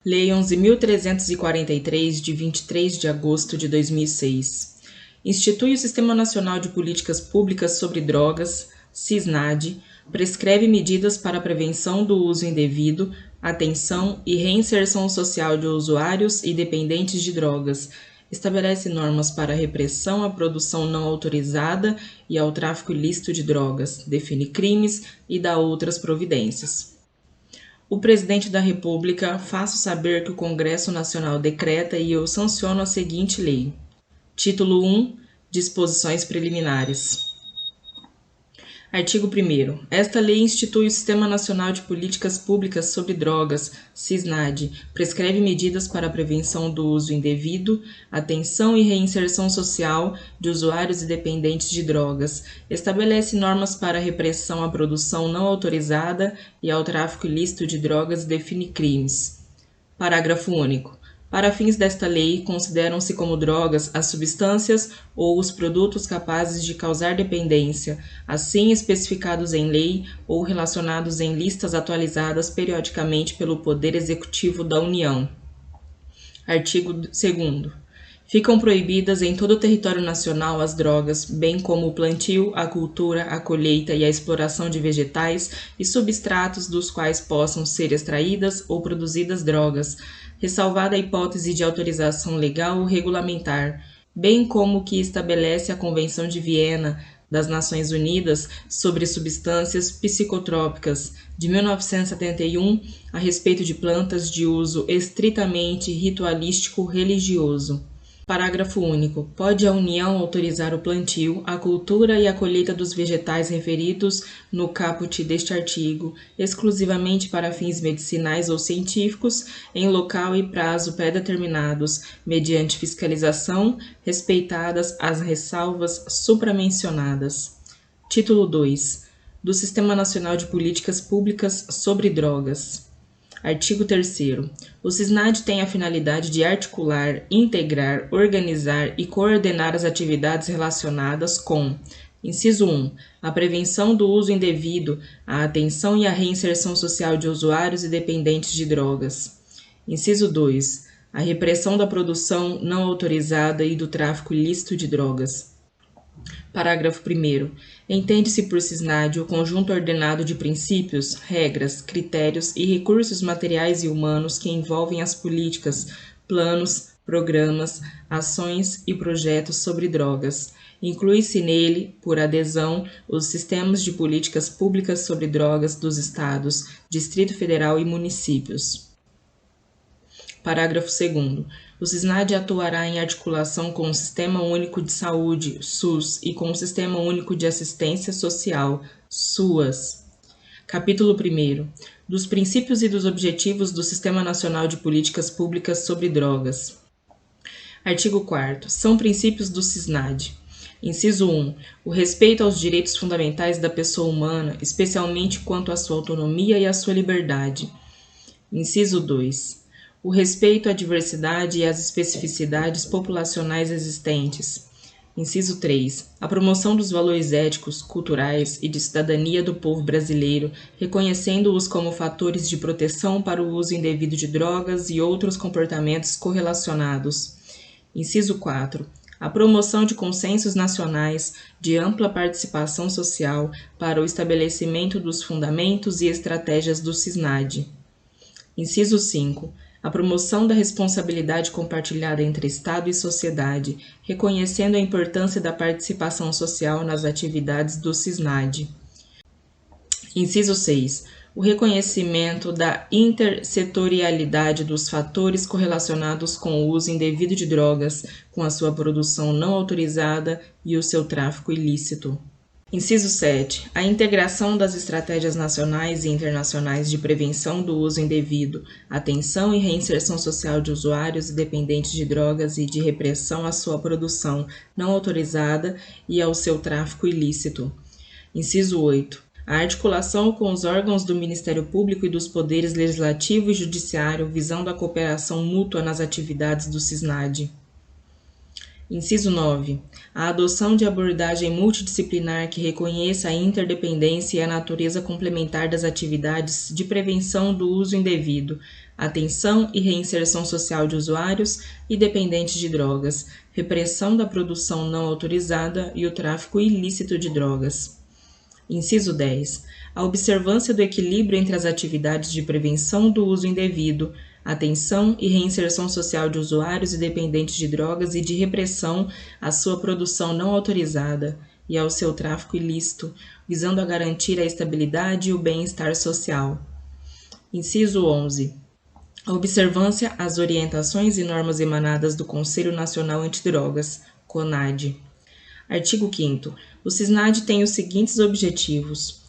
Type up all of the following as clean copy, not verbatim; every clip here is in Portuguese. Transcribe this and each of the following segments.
Lei 11.343, de 23 de agosto de 2006. Institui o Sistema Nacional de Políticas Públicas sobre Drogas, SISNAD, prescreve medidas para a prevenção do uso indevido, atenção e reinserção social de usuários e dependentes de drogas, estabelece normas para a repressão à produção não autorizada e ao tráfico ilícito de drogas, define crimes e dá outras providências. O Presidente da República faço saber que o Congresso Nacional decreta e eu sanciono a seguinte lei. Título 1. Disposições preliminares. Artigo 1º. Esta lei institui o Sistema Nacional de Políticas Públicas sobre Drogas, SISNAD, prescreve medidas para a prevenção do uso indevido, atenção e reinserção social de usuários e dependentes de drogas, estabelece normas para a repressão à produção não autorizada e ao tráfico ilícito de drogas e define crimes. Parágrafo único. Para fins desta lei, consideram-se como drogas as substâncias ou os produtos capazes de causar dependência, assim especificados em lei ou relacionados em listas atualizadas periodicamente pelo Poder Executivo da União. Artigo 2º. Ficam proibidas em todo o território nacional as drogas, bem como o plantio, a cultura, a colheita e a exploração de vegetais e substratos dos quais possam ser extraídas ou produzidas drogas, ressalvada a hipótese de autorização legal ou regulamentar, bem como o que estabelece a Convenção de Viena das Nações Unidas sobre substâncias psicotrópicas de 1971 a respeito de plantas de uso estritamente ritualístico religioso. Parágrafo único. Pode a União autorizar o plantio, a cultura e a colheita dos vegetais referidos no caput deste artigo, exclusivamente para fins medicinais ou científicos, em local e prazo pré-determinados, mediante fiscalização, respeitadas as ressalvas supramencionadas. Título 2. Do Sistema Nacional de Políticas Públicas sobre Drogas. Artigo 3º. O SISNAD tem a finalidade de articular, integrar, organizar e coordenar as atividades relacionadas com: inciso 1. A prevenção do uso indevido, a atenção e a reinserção social de usuários e dependentes de drogas. Inciso 2. A repressão da produção não autorizada e do tráfico ilícito de drogas. Parágrafo 1º. Entende-se por SISNAD o conjunto ordenado de princípios, regras, critérios e recursos materiais e humanos que envolvem as políticas, planos, programas, ações e projetos sobre drogas. Inclui-se nele, por adesão, os sistemas de políticas públicas sobre drogas dos Estados, Distrito Federal e municípios. Parágrafo 2º. O SISNAD atuará em articulação com o Sistema Único de Saúde, SUS, e com o Sistema Único de Assistência Social, SUAS. Capítulo 1º. Dos princípios e dos objetivos do Sistema Nacional de Políticas Públicas sobre Drogas. Artigo 4º. São princípios do SISNAD. Inciso 1. O respeito aos direitos fundamentais da pessoa humana, especialmente quanto à sua autonomia e à sua liberdade. Inciso 2. O respeito à diversidade e às especificidades populacionais existentes. Inciso 3. A promoção dos valores éticos, culturais e de cidadania do povo brasileiro, reconhecendo-os como fatores de proteção para o uso indevido de drogas e outros comportamentos correlacionados. Inciso 4. A promoção de consensos nacionais de ampla participação social para o estabelecimento dos fundamentos e estratégias do SISNAD. Inciso 5. A promoção da responsabilidade compartilhada entre Estado e sociedade, reconhecendo a importância da participação social nas atividades do SISNAD. Inciso 6. O reconhecimento da intersetorialidade dos fatores correlacionados com o uso indevido de drogas, com a sua produção não autorizada e o seu tráfico ilícito. Inciso 7. A integração das estratégias nacionais e internacionais de prevenção do uso indevido, atenção e reinserção social de usuários e dependentes de drogas e de repressão à sua produção não autorizada e ao seu tráfico ilícito. Inciso 8. A articulação com os órgãos do Ministério Público e dos poderes legislativo e judiciário visando a cooperação mútua nas atividades do SISNAD. Inciso 9. A adoção de abordagem multidisciplinar que reconheça a interdependência e a natureza complementar das atividades de prevenção do uso indevido, atenção e reinserção social de usuários e dependentes de drogas, repressão da produção não autorizada e o tráfico ilícito de drogas. Inciso 10. A observância do equilíbrio entre as atividades de prevenção do uso indevido, atenção e reinserção social de usuários e dependentes de drogas e de repressão à sua produção não autorizada e ao seu tráfico ilícito, visando a garantir a estabilidade e o bem-estar social. Inciso 11. A observância às orientações e normas emanadas do Conselho Nacional Antidrogas, CONAD. Artigo 5º. O CISNAD tem os seguintes objetivos.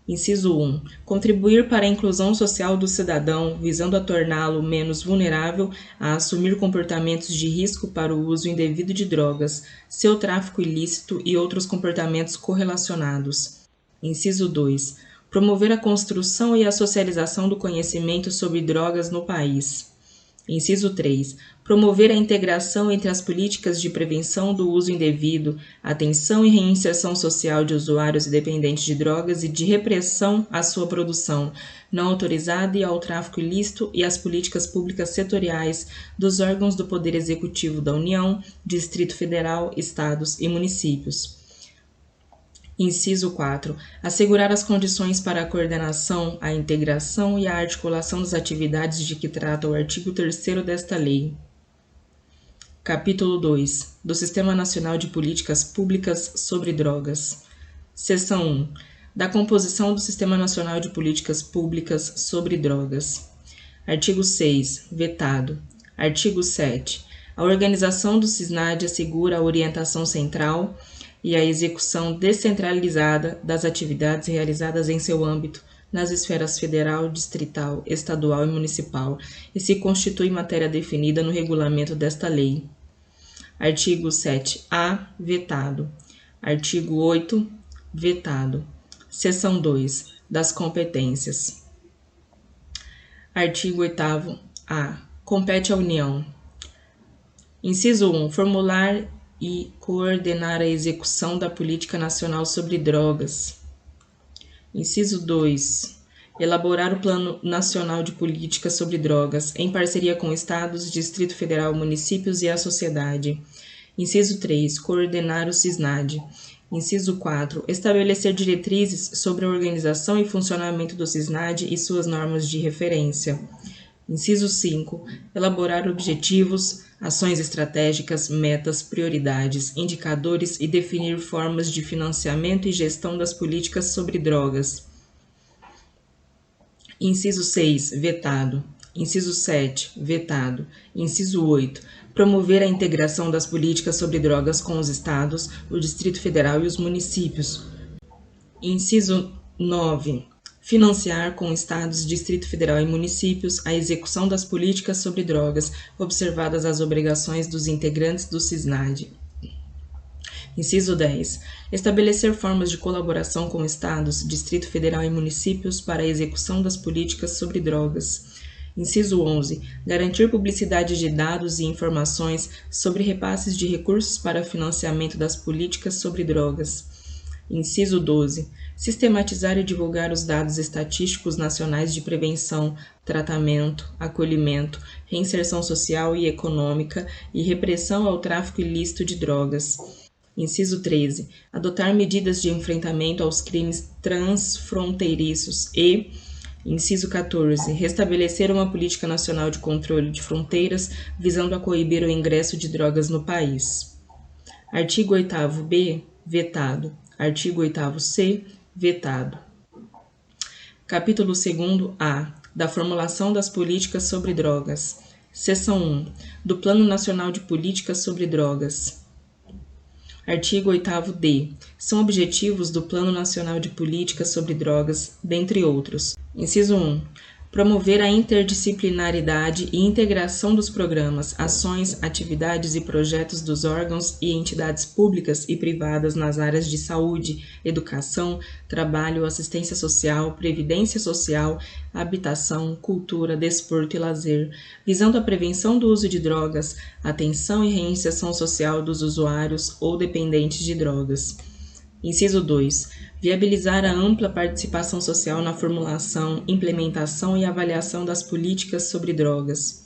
Inciso 1. Contribuir para a inclusão social do cidadão, visando a torná-lo menos vulnerável a assumir comportamentos de risco para o uso indevido de drogas, seu tráfico ilícito e outros comportamentos correlacionados. Inciso 2. Promover a construção e a socialização do conhecimento sobre drogas no país. Inciso 3. Promover a integração entre as políticas de prevenção do uso indevido, atenção e reinserção social de usuários e dependentes de drogas e de repressão à sua produção não autorizada e ao tráfico ilícito e as políticas públicas setoriais dos órgãos do Poder Executivo da União, Distrito Federal, Estados e municípios. Inciso 4. Assegurar as condições para a coordenação, a integração e a articulação das atividades de que trata o artigo 3º desta lei. Capítulo 2. Do Sistema Nacional de Políticas Públicas sobre Drogas. Seção 1. Da composição do Sistema Nacional de Políticas Públicas sobre Drogas. Artigo 6. Vetado. Artigo 7. A organização do CISNAD assegura a orientação central e a execução descentralizada das atividades realizadas em seu âmbito nas esferas federal, distrital, estadual e municipal e se constitui matéria definida no regulamento desta lei. Artigo 7-A. Vetado. Artigo 8. Vetado. Seção 2. Das competências. Artigo 8º-A. Compete à União. Inciso 1. Formular e coordenar a execução da Política Nacional sobre Drogas. Inciso 2. Elaborar o Plano Nacional de Política sobre Drogas, em parceria com estados, Distrito Federal, municípios e a sociedade. Inciso 3. Coordenar o CISNAD. Inciso 4. Estabelecer diretrizes sobre a organização e funcionamento do CISNAD e suas normas de referência. Inciso 5. Elaborar objetivos, ações estratégicas, metas, prioridades, indicadores e definir formas de financiamento e gestão das políticas sobre drogas. Inciso 6. Vetado. Inciso 7. Vetado. Inciso 8. Promover a integração das políticas sobre drogas com os estados, o Distrito Federal e os municípios. Inciso 9. Financiar com estados, Distrito Federal e municípios a execução das políticas sobre drogas, observadas as obrigações dos integrantes do CISNAD. Inciso 10. Estabelecer formas de colaboração com estados, Distrito Federal e municípios para a execução das políticas sobre drogas. Inciso 11. Garantir publicidade de dados e informações sobre repasses de recursos para financiamento das políticas sobre drogas. Inciso 12. Sistematizar e divulgar os dados estatísticos nacionais de prevenção, tratamento, acolhimento, reinserção social e econômica e repressão ao tráfico ilícito de drogas. Inciso 13. Adotar medidas de enfrentamento aos crimes transfronteiriços e, inciso 14. Restabelecer uma política nacional de controle de fronteiras visando a coibir o ingresso de drogas no país. Artigo 8º-B. Vetado. Artigo 8º-C. Vetado. Capítulo 2º-A. Da formulação das políticas sobre drogas. Seção 1. Do Plano Nacional de Políticas sobre Drogas. Artigo 8º-D. São objetivos do Plano Nacional de Políticas sobre Drogas, dentre outros. Inciso 1. Promover a interdisciplinaridade e integração dos programas, ações, atividades e projetos dos órgãos e entidades públicas e privadas nas áreas de saúde, educação, trabalho, assistência social, previdência social, habitação, cultura, desporto e lazer, visando a prevenção do uso de drogas, atenção e reinserção social dos usuários ou dependentes de drogas. Inciso 2. Viabilizar a ampla participação social na formulação, implementação e avaliação das políticas sobre drogas.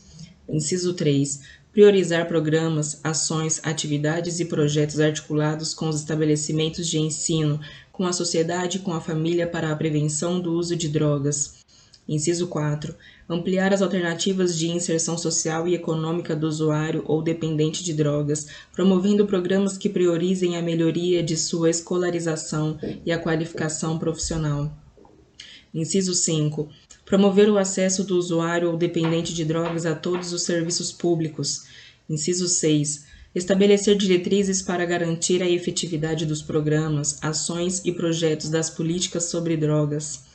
Inciso 3. Priorizar programas, ações, atividades e projetos articulados com os estabelecimentos de ensino, com a sociedade e com a família para a prevenção do uso de drogas. Inciso 4. Ampliar as alternativas de inserção social e econômica do usuário ou dependente de drogas, promovendo programas que priorizem a melhoria de sua escolarização e a qualificação profissional. Inciso 5. Promover o acesso do usuário ou dependente de drogas a todos os serviços públicos. Inciso 6. Estabelecer diretrizes para garantir a efetividade dos programas, ações e projetos das políticas sobre drogas.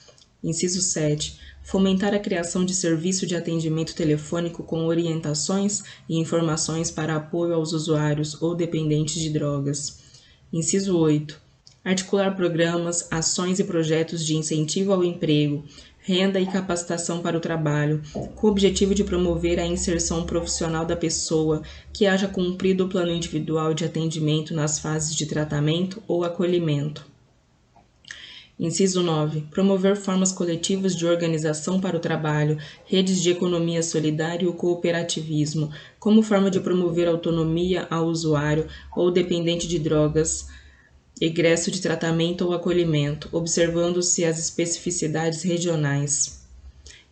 Inciso 7. Fomentar a criação de serviço de atendimento telefônico com orientações e informações para apoio aos usuários ou dependentes de drogas. Inciso 8. Articular programas, ações e projetos de incentivo ao emprego, renda e capacitação para o trabalho, com o objetivo de promover a inserção profissional da pessoa que haja cumprido o plano individual de atendimento nas fases de tratamento ou acolhimento. Inciso 9. Promover formas coletivas de organização para o trabalho, redes de economia solidária e o cooperativismo, como forma de promover autonomia ao usuário ou dependente de drogas, egresso de tratamento ou acolhimento, observando-se as especificidades regionais.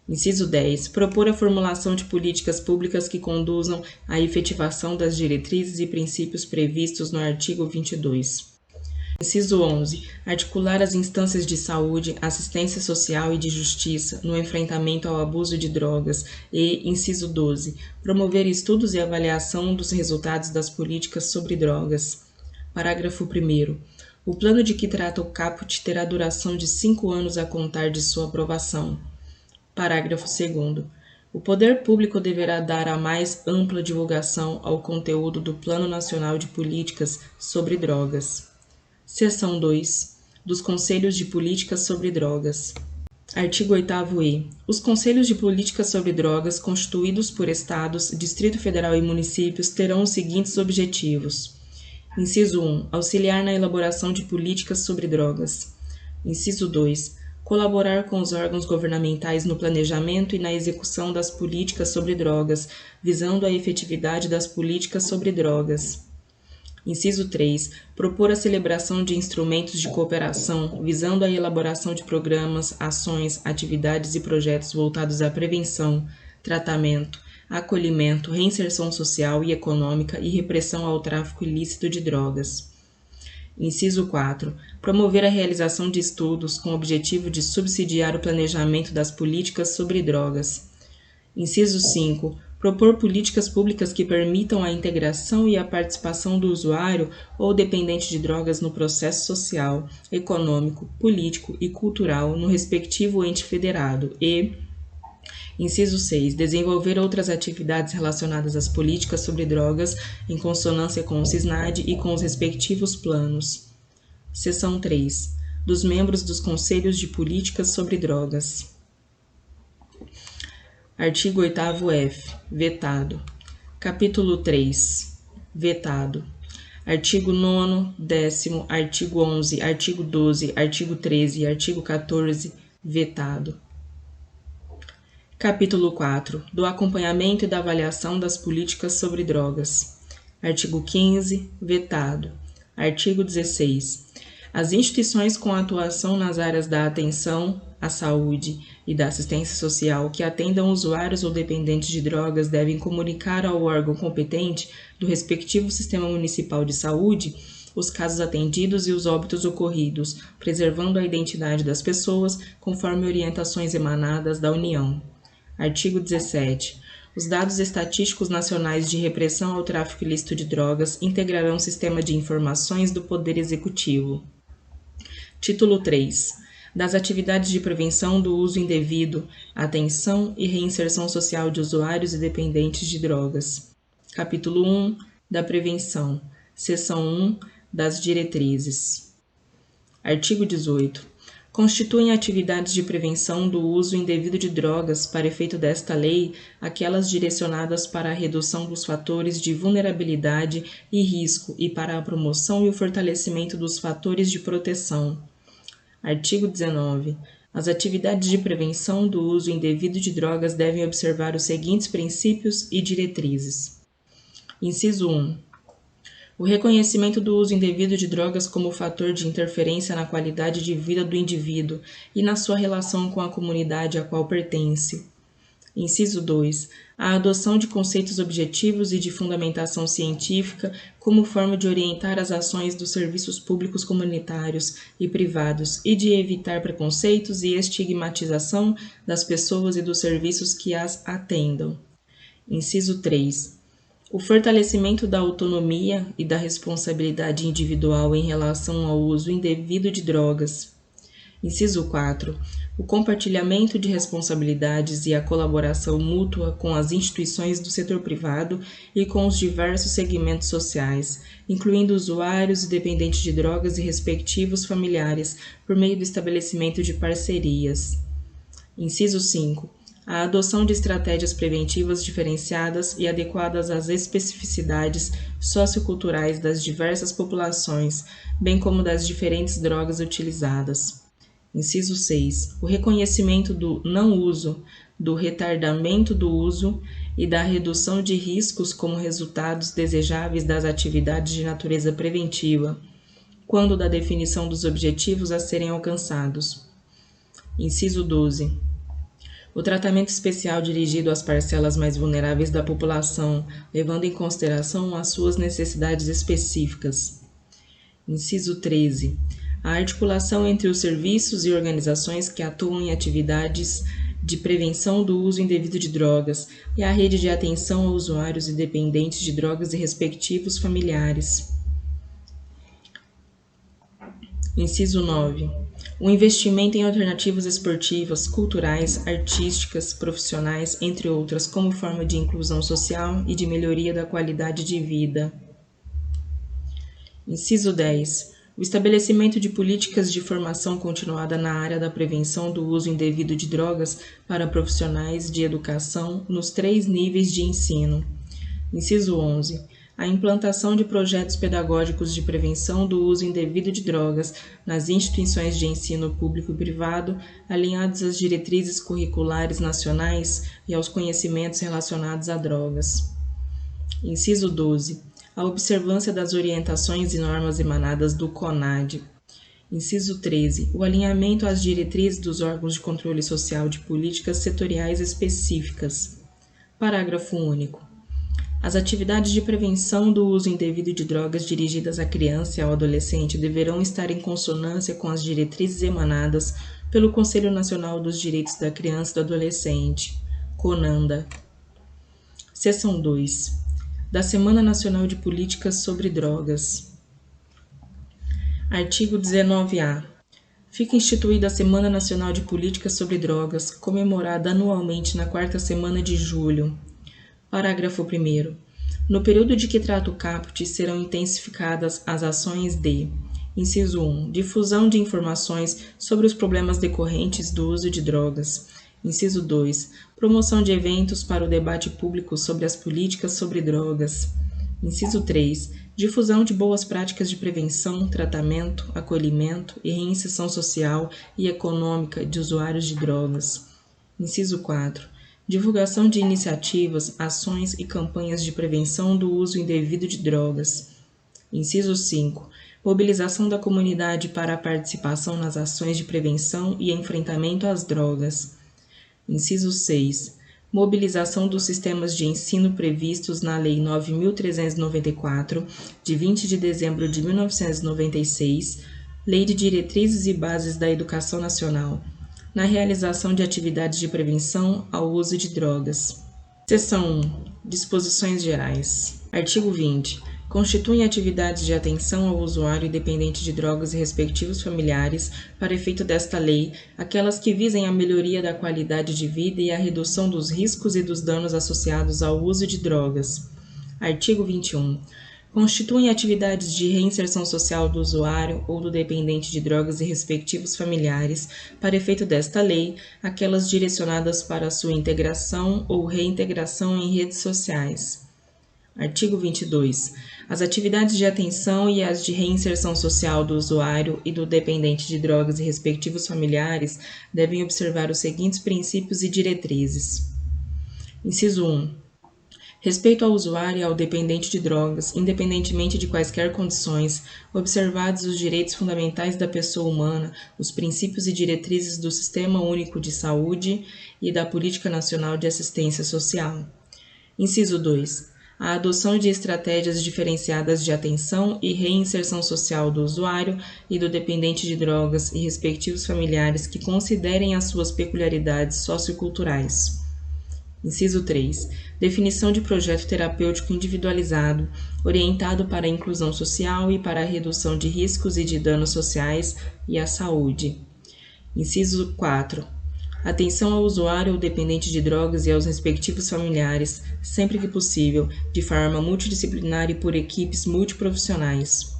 Inciso 10. Propor a formulação de políticas públicas que conduzam à efetivação das diretrizes e princípios previstos no artigo 22. Inciso 11. Articular as instâncias de saúde, assistência social e de justiça no enfrentamento ao abuso de drogas e, inciso 12, promover estudos e avaliação dos resultados das políticas sobre drogas. Parágrafo 1º. O plano de que trata o caput terá duração de 5 anos a contar de sua aprovação. Parágrafo 2º. O poder público deverá dar a mais ampla divulgação ao conteúdo do Plano Nacional de Políticas sobre Drogas. Seção 2. Dos Conselhos de Políticas sobre Drogas. Artigo 8º-e. Os Conselhos de Políticas sobre Drogas, constituídos por Estados, Distrito Federal e municípios, terão os seguintes objetivos. Inciso 1. Auxiliar na elaboração de políticas sobre drogas. Inciso 2. Colaborar com os órgãos governamentais no planejamento e na execução das políticas sobre drogas, visando a efetividade das políticas sobre drogas. Inciso 3. Propor a celebração de instrumentos de cooperação, visando a elaboração de programas, ações, atividades e projetos voltados à prevenção, tratamento, acolhimento, reinserção social e econômica e repressão ao tráfico ilícito de drogas. Inciso 4. Promover a realização de estudos com o objetivo de subsidiar o planejamento das políticas sobre drogas. Inciso 5. Propor políticas públicas que permitam a integração e a participação do usuário ou dependente de drogas no processo social, econômico, político e cultural no respectivo ente federado e, inciso 6, desenvolver outras atividades relacionadas às políticas sobre drogas em consonância com o SISNAD e com os respectivos planos. Seção 3. Dos membros dos Conselhos de Políticas sobre Drogas. Artigo 8º-F. Vetado. Capítulo 3. Vetado. Artigo 9º, 10º, artigo 11, artigo 12, artigo 13 e artigo 14. Vetado. Capítulo 4. Do acompanhamento e da avaliação das políticas sobre drogas. Artigo 15. Vetado. Artigo 16. As instituições com atuação nas áreas da atenção à saúde e da assistência social que atendam usuários ou dependentes de drogas devem comunicar ao órgão competente do respectivo sistema municipal de saúde os casos atendidos e os óbitos ocorridos, preservando a identidade das pessoas conforme orientações emanadas da União. Artigo 17. Os dados estatísticos nacionais de repressão ao tráfico ilícito de drogas integrarão o sistema de informações do Poder Executivo. Título 3. das atividades de prevenção do uso indevido, atenção e reinserção social de usuários e dependentes de drogas. Capítulo 1 da prevenção. Seção 1 das diretrizes. Artigo 18. Constituem atividades de prevenção do uso indevido de drogas para efeito desta lei aquelas direcionadas para a redução dos fatores de vulnerabilidade e risco e para a promoção e o fortalecimento dos fatores de proteção. Artigo 19. As atividades de prevenção do uso indevido de drogas devem observar os seguintes princípios e diretrizes. Inciso 1. O reconhecimento do uso indevido de drogas como fator de interferência na qualidade de vida do indivíduo e na sua relação com a comunidade a qual pertence. Inciso 2. A adoção de conceitos objetivos e de fundamentação científica como forma de orientar as ações dos serviços públicos comunitários e privados e de evitar preconceitos e estigmatização das pessoas e dos serviços que as atendam. Inciso 3. O fortalecimento da autonomia e da responsabilidade individual em relação ao uso indevido de drogas. Inciso 4. O compartilhamento de responsabilidades e a colaboração mútua com as instituições do setor privado e com os diversos segmentos sociais, incluindo usuários e dependentes de drogas e respectivos familiares, por meio do estabelecimento de parcerias. Inciso 5. A adoção de estratégias preventivas diferenciadas e adequadas às especificidades socioculturais das diversas populações, bem como das diferentes drogas utilizadas. Inciso 6. O reconhecimento do não uso, do retardamento do uso e da redução de riscos como resultados desejáveis das atividades de natureza preventiva, quando da definição dos objetivos a serem alcançados. Inciso 12. O tratamento especial dirigido às parcelas mais vulneráveis da população, levando em consideração as suas necessidades específicas. Inciso 13. A articulação entre os serviços e organizações que atuam em atividades de prevenção do uso indevido de drogas e a rede de atenção a usuários e dependentes de drogas e respectivos familiares. Inciso 9. O investimento em alternativas esportivas, culturais, artísticas, profissionais, entre outras, como forma de inclusão social e de melhoria da qualidade de vida. Inciso 10. O estabelecimento de políticas de formação continuada na área da prevenção do uso indevido de drogas para profissionais de educação nos 3 níveis de ensino. Inciso 11. A implantação de projetos pedagógicos de prevenção do uso indevido de drogas nas instituições de ensino público e privado, alinhados às diretrizes curriculares nacionais e aos conhecimentos relacionados a drogas. Inciso 12. A observância das orientações e normas emanadas do CONAD. Inciso 13. O alinhamento às diretrizes dos órgãos de controle social de políticas setoriais específicas. Parágrafo único. As atividades de prevenção do uso indevido de drogas dirigidas à criança e ao adolescente deverão estar em consonância com as diretrizes emanadas pelo Conselho Nacional dos Direitos da Criança e do Adolescente, CONANDA. Seção 2. Da Semana Nacional de Políticas sobre Drogas. Artigo 19-A. Fica instituída a Semana Nacional de Políticas sobre Drogas, comemorada anualmente na 4ª semana de julho. Parágrafo 1º. No período de que trata o caput, serão intensificadas as ações de: inciso 1. Difusão de informações sobre os problemas decorrentes do uso de drogas. Inciso 2. Promoção de eventos para o debate público sobre as políticas sobre drogas. Inciso 3. Difusão de boas práticas de prevenção, tratamento, acolhimento e reinserção social e econômica de usuários de drogas. Inciso 4. Divulgação de iniciativas, ações e campanhas de prevenção do uso indevido de drogas. Inciso 5. Mobilização da comunidade para a participação nas ações de prevenção e enfrentamento às drogas. Inciso 6. Mobilização dos sistemas de ensino previstos na Lei 9.394, de 20 de dezembro de 1996, Lei de Diretrizes e Bases da Educação Nacional, na realização de atividades de prevenção ao uso de drogas. Seção 1. Disposições gerais. Artigo 20. constituem atividades de atenção ao usuário dependente de drogas e respectivos familiares, para efeito desta lei, aquelas que visem a melhoria da qualidade de vida e a redução dos riscos e dos danos associados ao uso de drogas. Artigo 21. Constituem atividades de reinserção social do usuário ou do dependente de drogas e respectivos familiares, para efeito desta lei, aquelas direcionadas para a sua integração ou reintegração em redes sociais. Artigo 22. As atividades de atenção e as de reinserção social do usuário e do dependente de drogas e respectivos familiares devem observar os seguintes princípios e diretrizes. Inciso 1. Respeito ao usuário e ao dependente de drogas, independentemente de quaisquer condições, observados os direitos fundamentais da pessoa humana, os princípios e diretrizes do Sistema Único de Saúde e da Política Nacional de Assistência Social. Inciso 2. A adoção de estratégias diferenciadas de atenção e reinserção social do usuário e do dependente de drogas e respectivos familiares que considerem as suas peculiaridades socioculturais. Inciso 3. Definição de projeto terapêutico individualizado, orientado para a inclusão social e para a redução de riscos e de danos sociais e à saúde. Inciso 4. Atenção ao usuário ou dependente de drogas e aos respectivos familiares, sempre que possível, de forma multidisciplinar e por equipes multiprofissionais.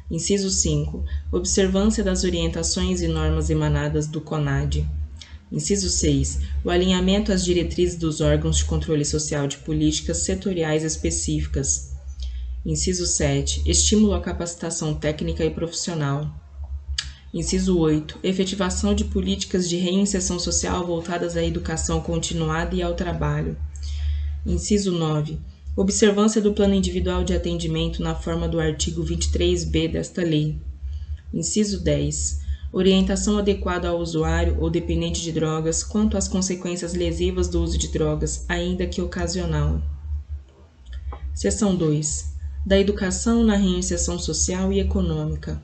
Inciso 5. Observância das orientações e normas emanadas do CONAD. Inciso 6. O alinhamento às diretrizes dos órgãos de controle social de políticas setoriais específicas. Inciso 7. Estímulo à capacitação técnica e profissional. Inciso 8. Efetivação de políticas de reinserção social voltadas à educação continuada e ao trabalho. Inciso 9. Observância do plano individual de atendimento na forma do artigo 23b desta lei. Inciso 10. Orientação adequada ao usuário ou dependente de drogas quanto às consequências lesivas do uso de drogas, ainda que ocasional. Seção 2. Da educação na reinserção social e econômica.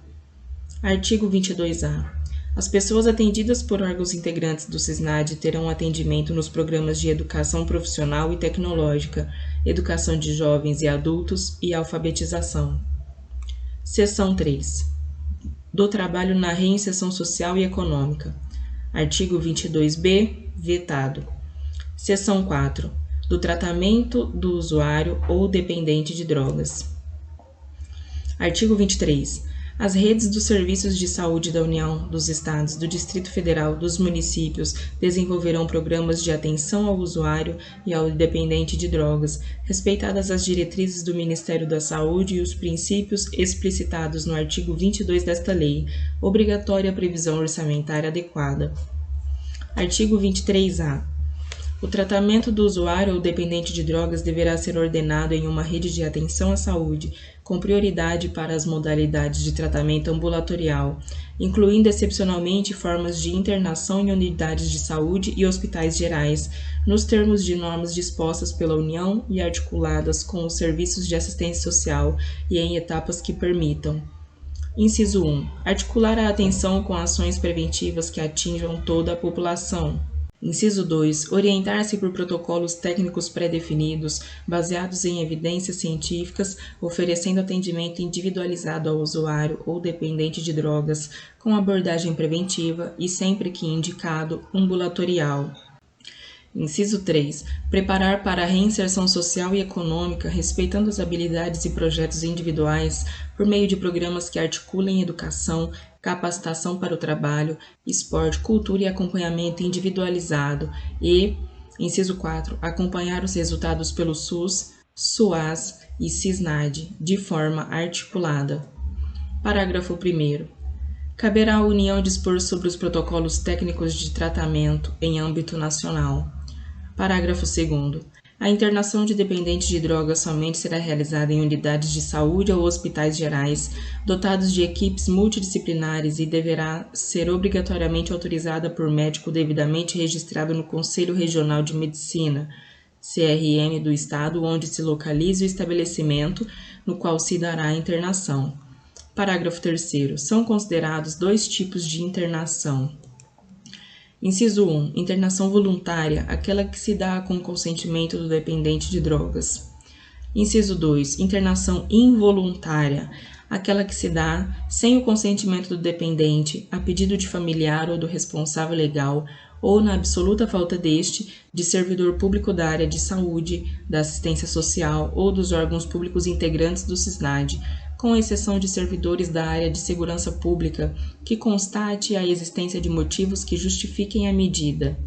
Artigo 22-A. As pessoas atendidas por órgãos integrantes do SISNAD terão atendimento nos programas de educação profissional e tecnológica, educação de jovens e adultos e alfabetização. Seção 3. Do trabalho na reinserção social e econômica. Artigo 22b, vetado. Seção 4. Do tratamento do usuário ou dependente de drogas. Artigo 23. As redes dos serviços de saúde da União, dos Estados, do Distrito Federal, dos municípios desenvolverão programas de atenção ao usuário e ao dependente de drogas, respeitadas as diretrizes do Ministério da Saúde e os princípios explicitados no artigo 22 desta lei, obrigatória previsão orçamentária adequada. Artigo 23-A. O tratamento do usuário ou dependente de drogas deverá ser ordenado em uma rede de atenção à saúde, com prioridade para as modalidades de tratamento ambulatorial, incluindo excepcionalmente formas de internação em unidades de saúde e hospitais gerais, nos termos de normas dispostas pela União e articuladas com os serviços de assistência social e em etapas que permitam. Inciso 1. Articular a atenção com ações preventivas que atinjam toda a população. Inciso 2. Orientar-se por protocolos técnicos pré-definidos, baseados em evidências científicas, oferecendo atendimento individualizado ao usuário ou dependente de drogas, com abordagem preventiva e, sempre que indicado, ambulatorial. Inciso 3. Preparar para a reinserção social e econômica, respeitando as habilidades e projetos individuais, por meio de programas que articulem educação, capacitação para o trabalho, esporte, cultura e acompanhamento individualizado e, inciso 4, acompanhar os resultados pelo SUS, SUAS e SISNAD, de forma articulada. Parágrafo 1º. Caberá à União dispor sobre os protocolos técnicos de tratamento em âmbito nacional. Parágrafo 2º. A internação de dependentes de drogas somente será realizada em unidades de saúde ou hospitais gerais, dotados de equipes multidisciplinares e deverá ser obrigatoriamente autorizada por médico devidamente registrado no Conselho Regional de Medicina, CRM do Estado, onde se localize o estabelecimento no qual se dará a internação. Parágrafo 3º. São considerados dois tipos de internação. Inciso 1. Internação voluntária, aquela que se dá com consentimento do dependente de drogas. Inciso 2. Internação involuntária, aquela que se dá sem o consentimento do dependente, a pedido de familiar ou do responsável legal, ou na absoluta falta deste, de servidor público da área de saúde, da assistência social ou dos órgãos públicos integrantes do SISNAD, com exceção de servidores da área de segurança pública, que constate a existência de motivos que justifiquem a medida.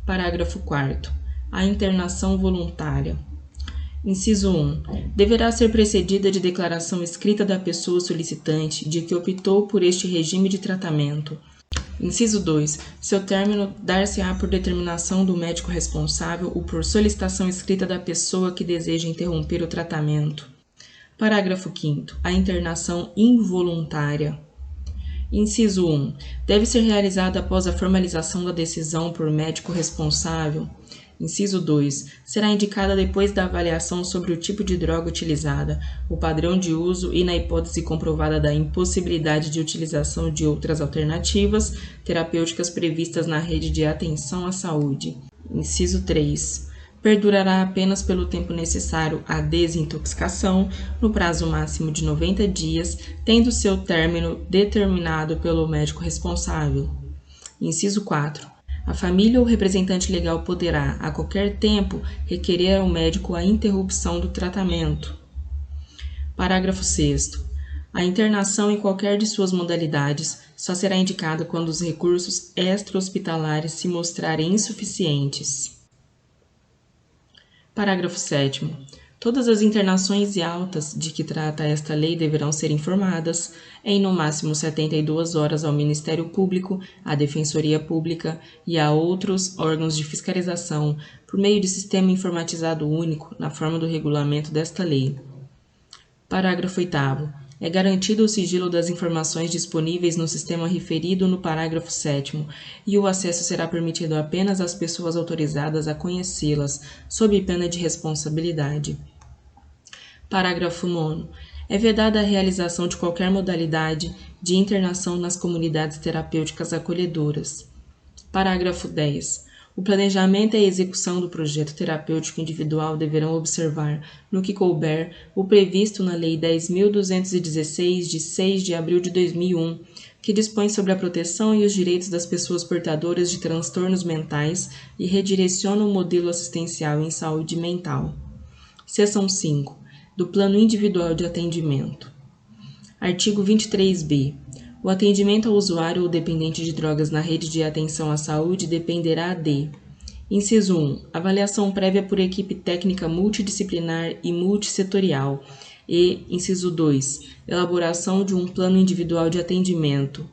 Parágrafo 4º. A internação voluntária. Inciso 1. Deverá ser precedida de declaração escrita da pessoa solicitante de que optou por este regime de tratamento. Inciso 2. Seu término dar-se-á por determinação do médico responsável ou por solicitação escrita da pessoa que deseja interromper o tratamento. Parágrafo 5º. A internação involuntária. Inciso 1. Deve ser realizada após a formalização da decisão por médico responsável. Inciso 2. Será indicada depois da avaliação sobre o tipo de droga utilizada, o padrão de uso e na hipótese comprovada da impossibilidade de utilização de outras alternativas terapêuticas previstas na rede de atenção à saúde. Inciso 3. Perdurará apenas pelo tempo necessário à desintoxicação, no prazo máximo de 90 dias, tendo seu término determinado pelo médico responsável. Inciso 4. A família ou representante legal poderá, a qualquer tempo, requerer ao médico a interrupção do tratamento. Parágrafo 6º. A internação em qualquer de suas modalidades só será indicada quando os recursos extra-hospitalares se mostrarem insuficientes. Parágrafo 7º. Todas as internações e altas de que trata esta lei deverão ser informadas em no máximo 72 horas ao Ministério Público, à Defensoria Pública e a outros órgãos de fiscalização por meio de sistema informatizado único na forma do regulamento desta lei. Parágrafo 8º. É garantido o sigilo das informações disponíveis no sistema referido no parágrafo 7º e o acesso será permitido apenas às pessoas autorizadas a conhecê-las, sob pena de responsabilidade. Parágrafo 9º. É vedada a realização de qualquer modalidade de internação nas comunidades terapêuticas acolhedoras. Parágrafo 10º. O planejamento e a execução do projeto terapêutico individual deverão observar, no que couber, o previsto na Lei 10.216, de 6 de abril de 2001, que dispõe sobre a proteção e os direitos das pessoas portadoras de transtornos mentais e redireciona o modelo assistencial em saúde mental. Seção 5. Do Plano Individual de Atendimento. Artigo 23b. O atendimento ao usuário ou dependente de drogas na rede de atenção à saúde dependerá de: Inciso 1. Avaliação prévia por equipe técnica multidisciplinar e multissetorial. E, inciso 2. Elaboração de um plano individual de atendimento.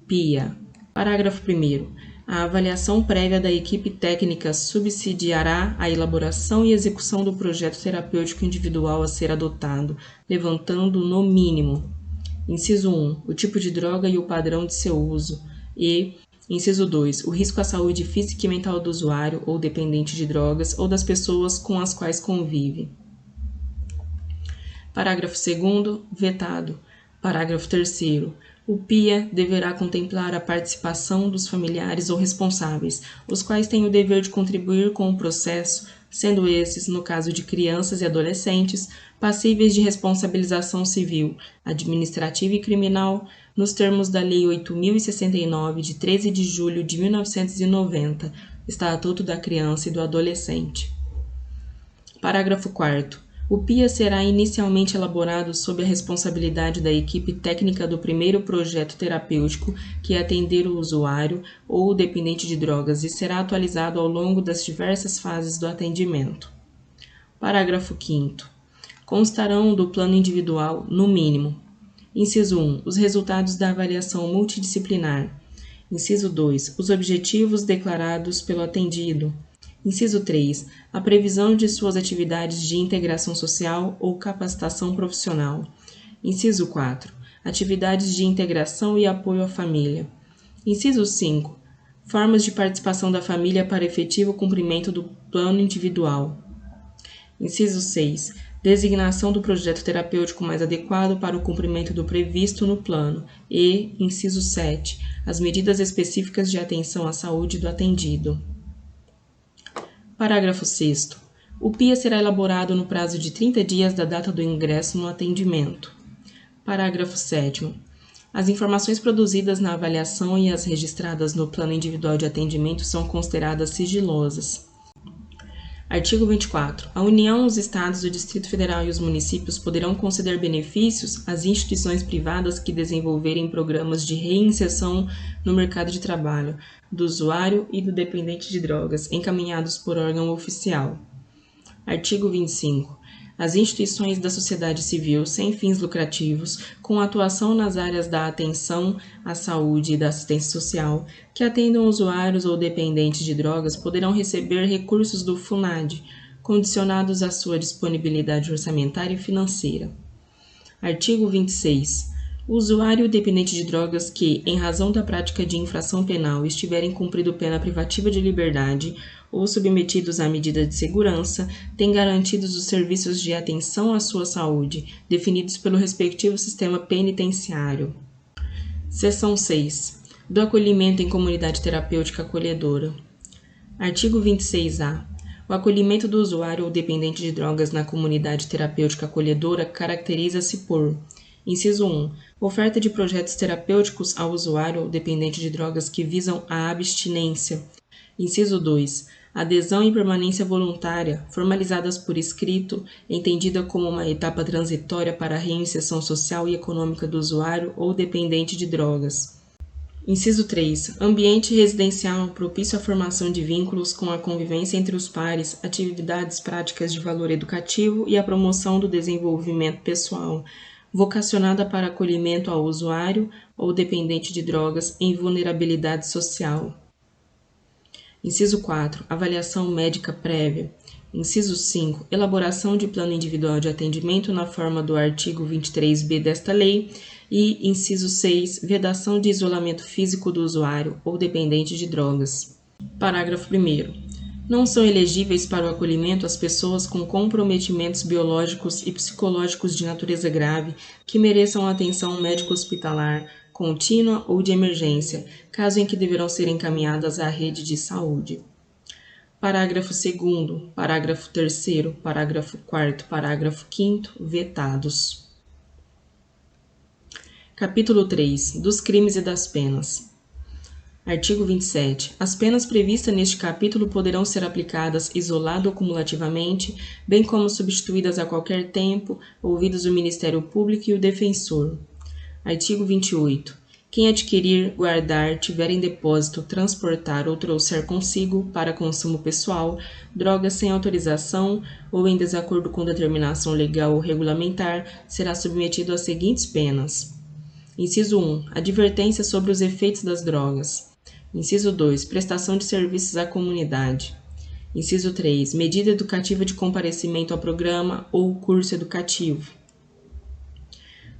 PIA. Parágrafo 1º. A avaliação prévia da equipe técnica subsidiará a elaboração e execução do projeto terapêutico individual a ser adotado, levantando, no mínimo: Inciso 1. O tipo de droga e o padrão de seu uso. E, inciso 2. O risco à saúde física e mental do usuário ou dependente de drogas ou das pessoas com as quais convive. Parágrafo 2º. Vetado. Parágrafo 3º. O PIA deverá contemplar a participação dos familiares ou responsáveis, os quais têm o dever de contribuir com o processo, sendo esses, no caso de crianças e adolescentes, passíveis de responsabilização civil, administrativa e criminal, nos termos da Lei 8.069, de 13 de julho de 1990, Estatuto da Criança e do Adolescente. Parágrafo 4º. O PIA será inicialmente elaborado sob a responsabilidade da equipe técnica do primeiro projeto terapêutico que atender o usuário ou o dependente de drogas e será atualizado ao longo das diversas fases do atendimento. Parágrafo 5º. Constarão do plano individual, no mínimo: Inciso 1. Os resultados da avaliação multidisciplinar. Inciso 2. Os objetivos declarados pelo atendido. Inciso 3. A previsão de suas atividades de integração social ou capacitação profissional. Inciso 4. Atividades de integração e apoio à família. Inciso 5. Formas de participação da família para efetivo cumprimento do plano individual. Inciso 6. Designação do projeto terapêutico mais adequado para o cumprimento do previsto no plano. E, inciso 7. As medidas específicas de atenção à saúde do atendido. Parágrafo 6º. O PIA será elaborado no prazo de 30 dias da data do ingresso no atendimento. Parágrafo 7º. As informações produzidas na avaliação e as registradas no plano individual de atendimento são consideradas sigilosas. Artigo 24. A União, os Estados, o Distrito Federal e os municípios poderão conceder benefícios às instituições privadas que desenvolverem programas de reinserção no mercado de trabalho do usuário e do dependente de drogas, encaminhados por órgão oficial. Artigo 25. As instituições da sociedade civil sem fins lucrativos, com atuação nas áreas da atenção à saúde e da assistência social, que atendam usuários ou dependentes de drogas, poderão receber recursos do FUNAD, condicionados à sua disponibilidade orçamentária e financeira. Artigo 26. O usuário ou dependente de drogas que, em razão da prática de infração penal, estiverem cumprido pena privativa de liberdade ou submetidos à medida de segurança, têm garantidos os serviços de atenção à sua saúde, definidos pelo respectivo sistema penitenciário. Seção 6. Do acolhimento em comunidade terapêutica acolhedora. Artigo 26-A. O acolhimento do usuário ou dependente de drogas na comunidade terapêutica acolhedora caracteriza-se por: inciso 1. Oferta de projetos terapêuticos ao usuário ou dependente de drogas que visam a abstinência. Inciso 2. Adesão e permanência voluntária, formalizadas por escrito, entendida como uma etapa transitória para a reinserção social e econômica do usuário ou dependente de drogas. Inciso 3. Ambiente residencial propício à formação de vínculos com a convivência entre os pares, atividades práticas de valor educativo e a promoção do desenvolvimento pessoal, vocacionada para acolhimento ao usuário ou dependente de drogas em vulnerabilidade social. Inciso 4. Avaliação médica prévia. Inciso 5. Elaboração de plano individual de atendimento na forma do artigo 23b desta lei. E, inciso 6. Vedação de isolamento físico do usuário ou dependente de drogas. Parágrafo 1º. Não são elegíveis para o acolhimento as pessoas com comprometimentos biológicos e psicológicos de natureza grave que mereçam atenção médico-hospitalar, contínua ou de emergência, caso em que deverão ser encaminhadas à rede de saúde. Parágrafo 2º, parágrafo 3º, parágrafo 4º, parágrafo 5º, vetados. Capítulo 3. Dos crimes e das penas. Artigo 27. As penas previstas neste capítulo poderão ser aplicadas isolado ou cumulativamente, bem como substituídas a qualquer tempo, ouvidos o Ministério Público e o defensor. Artigo 28. Quem adquirir, guardar, tiver em depósito, transportar ou trouxer consigo, para consumo pessoal, drogas sem autorização ou em desacordo com determinação legal ou regulamentar, será submetido às seguintes penas. Inciso 1. Advertência sobre os efeitos das drogas. Inciso 2. Prestação de serviços à comunidade. Inciso 3. Medida educativa de comparecimento ao programa ou curso educativo.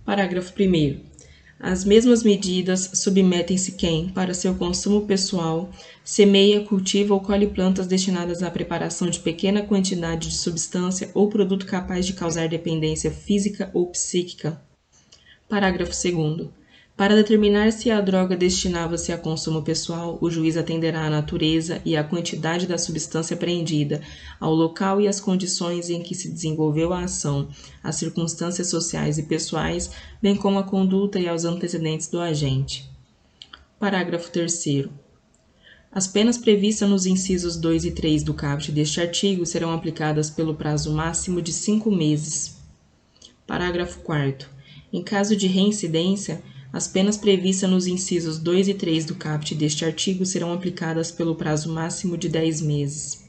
Parágrafo 1º. As mesmas medidas submetem-se quem, para seu consumo pessoal, semeia, cultiva ou colhe plantas destinadas à preparação de pequena quantidade de substância ou produto capaz de causar dependência física ou psíquica. Parágrafo 2º. Para determinar se a droga destinava-se a consumo pessoal, o juiz atenderá à natureza e à quantidade da substância apreendida, ao local e às condições em que se desenvolveu a ação, às circunstâncias sociais e pessoais, bem como à conduta e aos antecedentes do agente. Parágrafo 3º. As penas previstas nos incisos 2 e 3 do caput deste artigo serão aplicadas pelo prazo máximo de 5 meses. Parágrafo 4º. Em caso de reincidência, as penas previstas nos incisos 2 e 3 do caput deste artigo serão aplicadas pelo prazo máximo de 10 meses.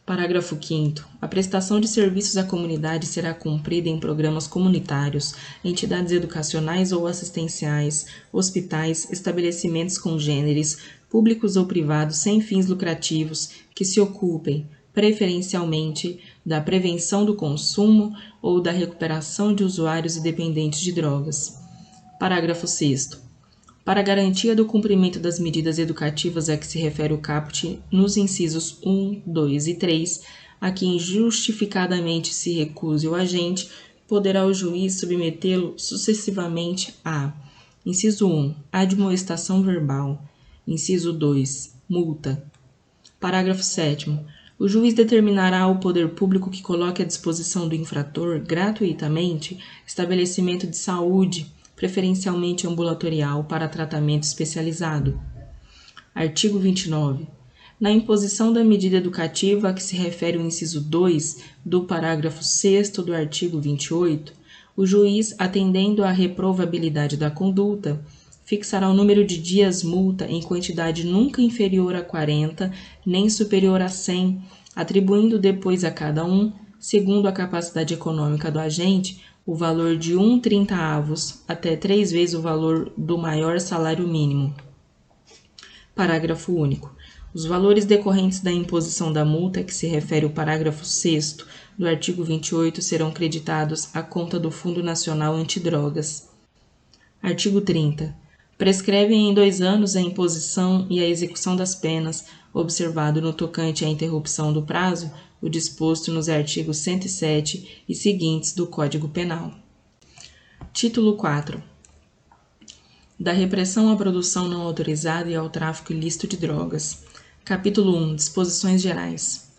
Parágrafo 5º. A prestação de serviços à comunidade será cumprida em programas comunitários, entidades educacionais ou assistenciais, hospitais, estabelecimentos congêneres, públicos ou privados sem fins lucrativos, que se ocupem, preferencialmente, da prevenção do consumo ou da recuperação de usuários e dependentes de drogas. Parágrafo 6º. Para a garantia do cumprimento das medidas educativas a que se refere o caput, nos incisos 1, 2 e 3, a que injustificadamente se recuse o agente, poderá o juiz submetê-lo sucessivamente a: inciso 1, admoestação verbal. Inciso 2, multa. Parágrafo 7º. O juiz determinará ao poder público que coloque à disposição do infrator, gratuitamente, estabelecimento de saúde, preferencialmente ambulatorial, para tratamento especializado. Artigo 29. Na imposição da medida educativa a que se refere o inciso 2 do parágrafo 6º do artigo 28, o juiz, atendendo à reprovabilidade da conduta, fixará o número de dias multa em quantidade nunca inferior a 40, nem superior a 100, atribuindo depois a cada um, segundo a capacidade econômica do agente, o valor de 1/30 até 3 vezes o valor do maior salário mínimo. Parágrafo único. Os valores decorrentes da imposição da multa a que se refere o parágrafo 6º do artigo 28 serão creditados à conta do Fundo Nacional Antidrogas. Artigo 30. Prescreve em 2 anos a imposição e a execução das penas, observado no tocante à interrupção do prazo o disposto nos artigos 107 e seguintes do Código Penal. Título 4. Da repressão à produção não autorizada e ao tráfico ilícito de drogas. Capítulo 1. Disposições gerais.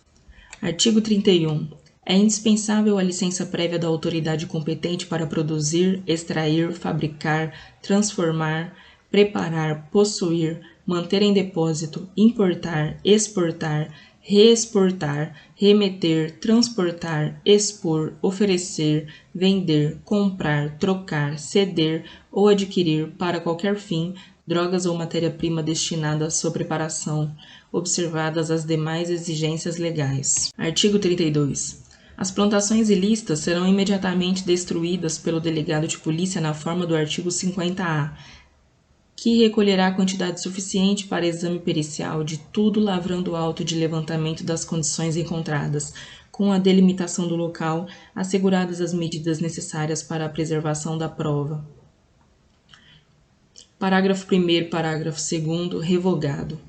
Artigo 31. É indispensável a licença prévia da autoridade competente para produzir, extrair, fabricar, transformar, preparar, possuir, manter em depósito, importar, exportar, reexportar, remeter, transportar, expor, oferecer, vender, comprar, trocar, ceder ou adquirir para qualquer fim drogas ou matéria-prima destinada à sua preparação, observadas as demais exigências legais. Artigo 32. As plantações ilícitas serão imediatamente destruídas pelo delegado de polícia na forma do artigo 50-A, que recolherá quantidade suficiente para exame pericial de tudo lavrando auto de levantamento das condições encontradas, com a delimitação do local, asseguradas as medidas necessárias para a preservação da prova. Parágrafo 1º, parágrafo 2º, revogado.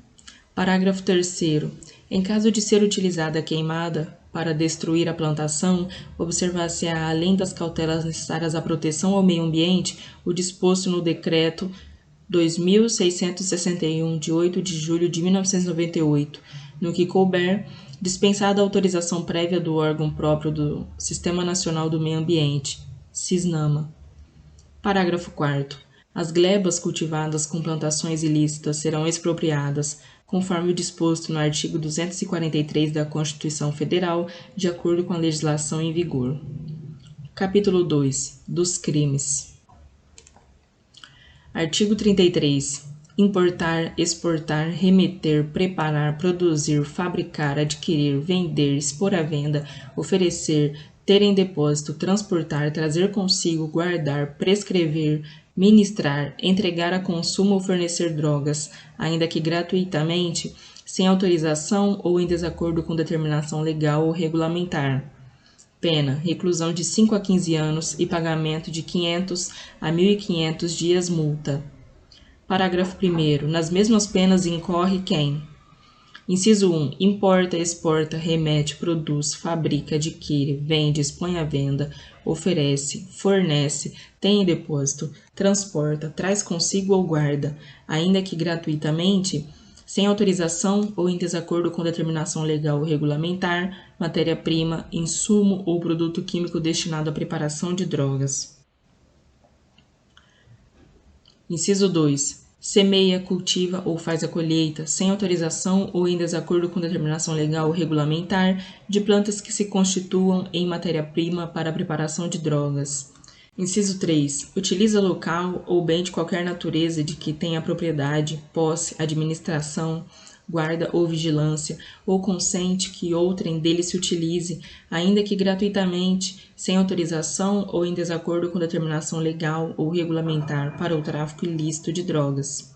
Parágrafo 3º. Em caso de ser utilizada a queimada para destruir a plantação, observar-se-á, além das cautelas necessárias à proteção ao meio ambiente, o disposto no Decreto 2.661, de 8 de julho de 1998, no que couber, dispensada a autorização prévia do órgão próprio do Sistema Nacional do Meio Ambiente, SISNAMA. Parágrafo 4º. As glebas cultivadas com plantações ilícitas serão expropriadas, conforme o disposto no artigo 243 da Constituição Federal, de acordo com a legislação em vigor. Capítulo 2. Dos crimes. Artigo 33. Importar, exportar, remeter, preparar, produzir, fabricar, adquirir, vender, expor à venda, oferecer, ter em depósito, transportar, trazer consigo, guardar, prescrever, ministrar, entregar a consumo ou fornecer drogas, ainda que gratuitamente, sem autorização ou em desacordo com determinação legal ou regulamentar. Pena: reclusão de 5 a 15 anos e pagamento de 500 a 1.500 dias multa. Parágrafo 1º. Nas mesmas penas incorre quem: Inciso 1. Importa, exporta, remete, produz, fabrica, adquire, vende, expõe à venda, oferece, fornece, tem em depósito, transporta, traz consigo ou guarda, ainda que gratuitamente, sem autorização ou em desacordo com determinação legal ou regulamentar, matéria-prima, insumo ou produto químico destinado à preparação de drogas. Inciso 2. Semeia, cultiva ou faz a colheita, sem autorização ou em desacordo com determinação legal ou regulamentar, de plantas que se constituam em matéria-prima para a preparação de drogas. Inciso 3. Utiliza local ou bem de qualquer natureza de que tenha propriedade, posse, administração, guarda ou vigilância, ou consente que outrem dele se utilize, ainda que gratuitamente, sem autorização ou em desacordo com determinação legal ou regulamentar para o tráfico ilícito de drogas.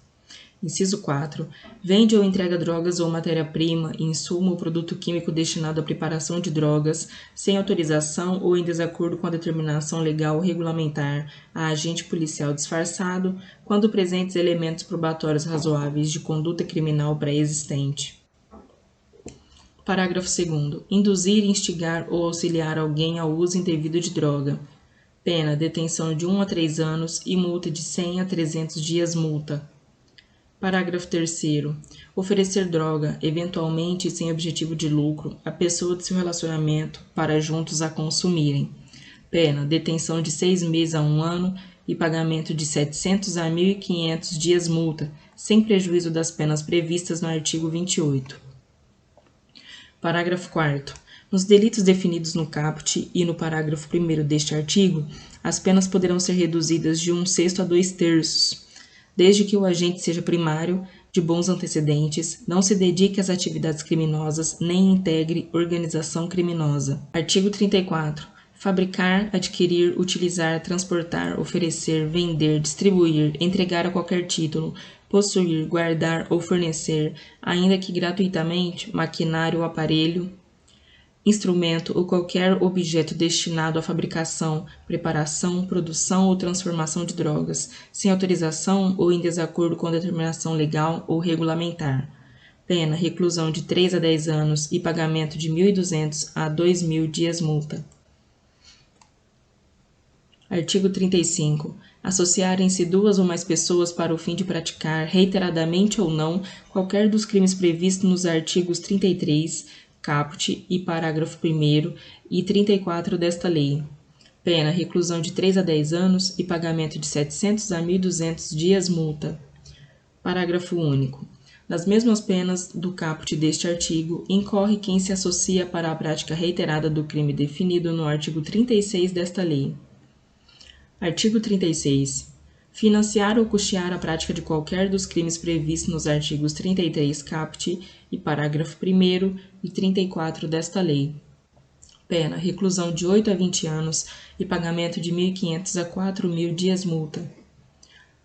Inciso 4. Vende ou entrega drogas ou matéria-prima, insumo ou produto químico destinado à preparação de drogas, sem autorização ou em desacordo com a determinação legal ou regulamentar, a agente policial disfarçado, quando presentes elementos probatórios razoáveis de conduta criminal pré-existente. Parágrafo 2º. Induzir, instigar ou auxiliar alguém ao uso indevido de droga. Pena: detenção de 1 a 3 anos e multa de 100 a 300 dias multa. Parágrafo 3º. Oferecer droga, eventualmente sem objetivo de lucro, à pessoa de seu relacionamento para juntos a consumirem. Pena, detenção de 6 meses a 1 ano e pagamento de 700 a 1.500 dias multa, sem prejuízo das penas previstas no artigo 28. Parágrafo 4º. Nos delitos definidos no caput e no parágrafo 1º deste artigo, as penas poderão ser reduzidas de 1/6 a 2/3, desde que o agente seja primário, de bons antecedentes, não se dedique às atividades criminosas, nem integre organização criminosa. Artigo 34. Fabricar, adquirir, utilizar, transportar, oferecer, vender, distribuir, entregar a qualquer título, possuir, guardar ou fornecer, ainda que gratuitamente, maquinário ou aparelho, instrumento ou qualquer objeto destinado à fabricação, preparação, produção ou transformação de drogas, sem autorização ou em desacordo com determinação legal ou regulamentar. Pena, reclusão de 3 a 10 anos e pagamento de 1.200 a 2.000 dias multa. Artigo 35. Associarem-se 2 ou mais pessoas para o fim de praticar, reiteradamente ou não, qualquer dos crimes previstos nos artigos 33, caput e parágrafo 1º e 34 desta lei. Pena, reclusão de 3 a 10 anos e pagamento de 700 a 1.200 dias multa. Parágrafo único. Nas mesmas penas do caput deste artigo, incorre quem se associa para a prática reiterada do crime definido no artigo 36 desta lei. Artigo 36. Financiar ou custear a prática de qualquer dos crimes previstos nos artigos 33 caput e parágrafo 1º e 34 desta lei. Pena, reclusão de 8 a 20 anos e pagamento de 1.500 a 4.000 dias multa.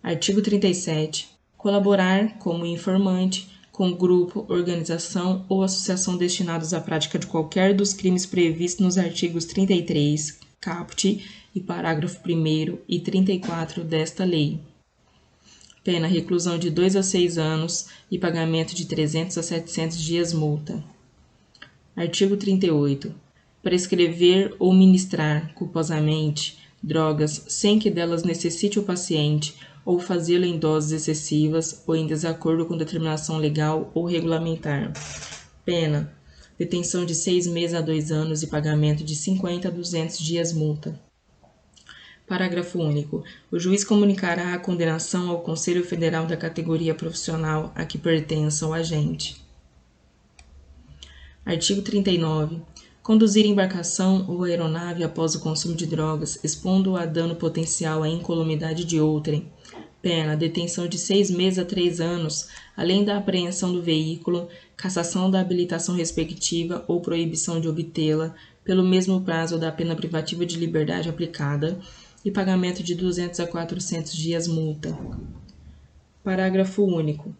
Artigo 37. Colaborar como informante com grupo, organização ou associação destinados à prática de qualquer dos crimes previstos nos artigos 33 caput e parágrafo 1º e 34 desta lei. Pena, reclusão de 2 a 6 anos e pagamento de 300 a 700 dias multa. Artigo 38. Prescrever ou ministrar culposamente drogas sem que delas necessite o paciente ou fazê-lo em doses excessivas ou em desacordo com determinação legal ou regulamentar. Pena, detenção de 6 meses a 2 anos e pagamento de 50 a 200 dias multa. Parágrafo único. O juiz comunicará a condenação ao Conselho Federal da categoria profissional a que pertença o agente. Artigo 39. Conduzir embarcação ou aeronave após o consumo de drogas, expondo-o a dano potencial à incolumidade de outrem. Pena, detenção de 6 meses a 3 anos, além da apreensão do veículo, cassação da habilitação respectiva ou proibição de obtê-la, pelo mesmo prazo da pena privativa de liberdade aplicada, e pagamento de 200 a 400 dias multa. Parágrafo único.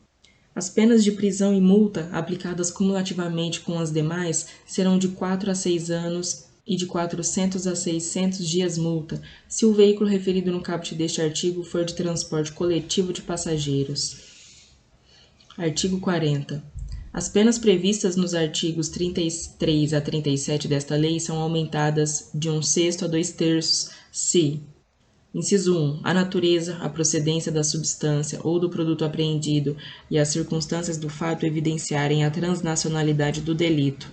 As penas de prisão e multa, aplicadas cumulativamente com as demais, serão de 4 a 6 anos e de 400 a 600 dias multa, se o veículo referido no caput deste artigo for de transporte coletivo de passageiros. Artigo 40. As penas previstas nos artigos 33 a 37 desta lei são aumentadas de 1/6 a 2/3, se: Inciso 1. A natureza, a procedência da substância ou do produto apreendido e as circunstâncias do fato evidenciarem a transnacionalidade do delito.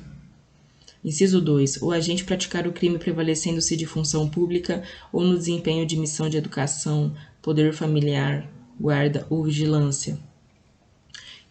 Inciso 2. O agente praticar o crime prevalecendo-se de função pública ou no desempenho de missão de educação, poder familiar, guarda ou vigilância.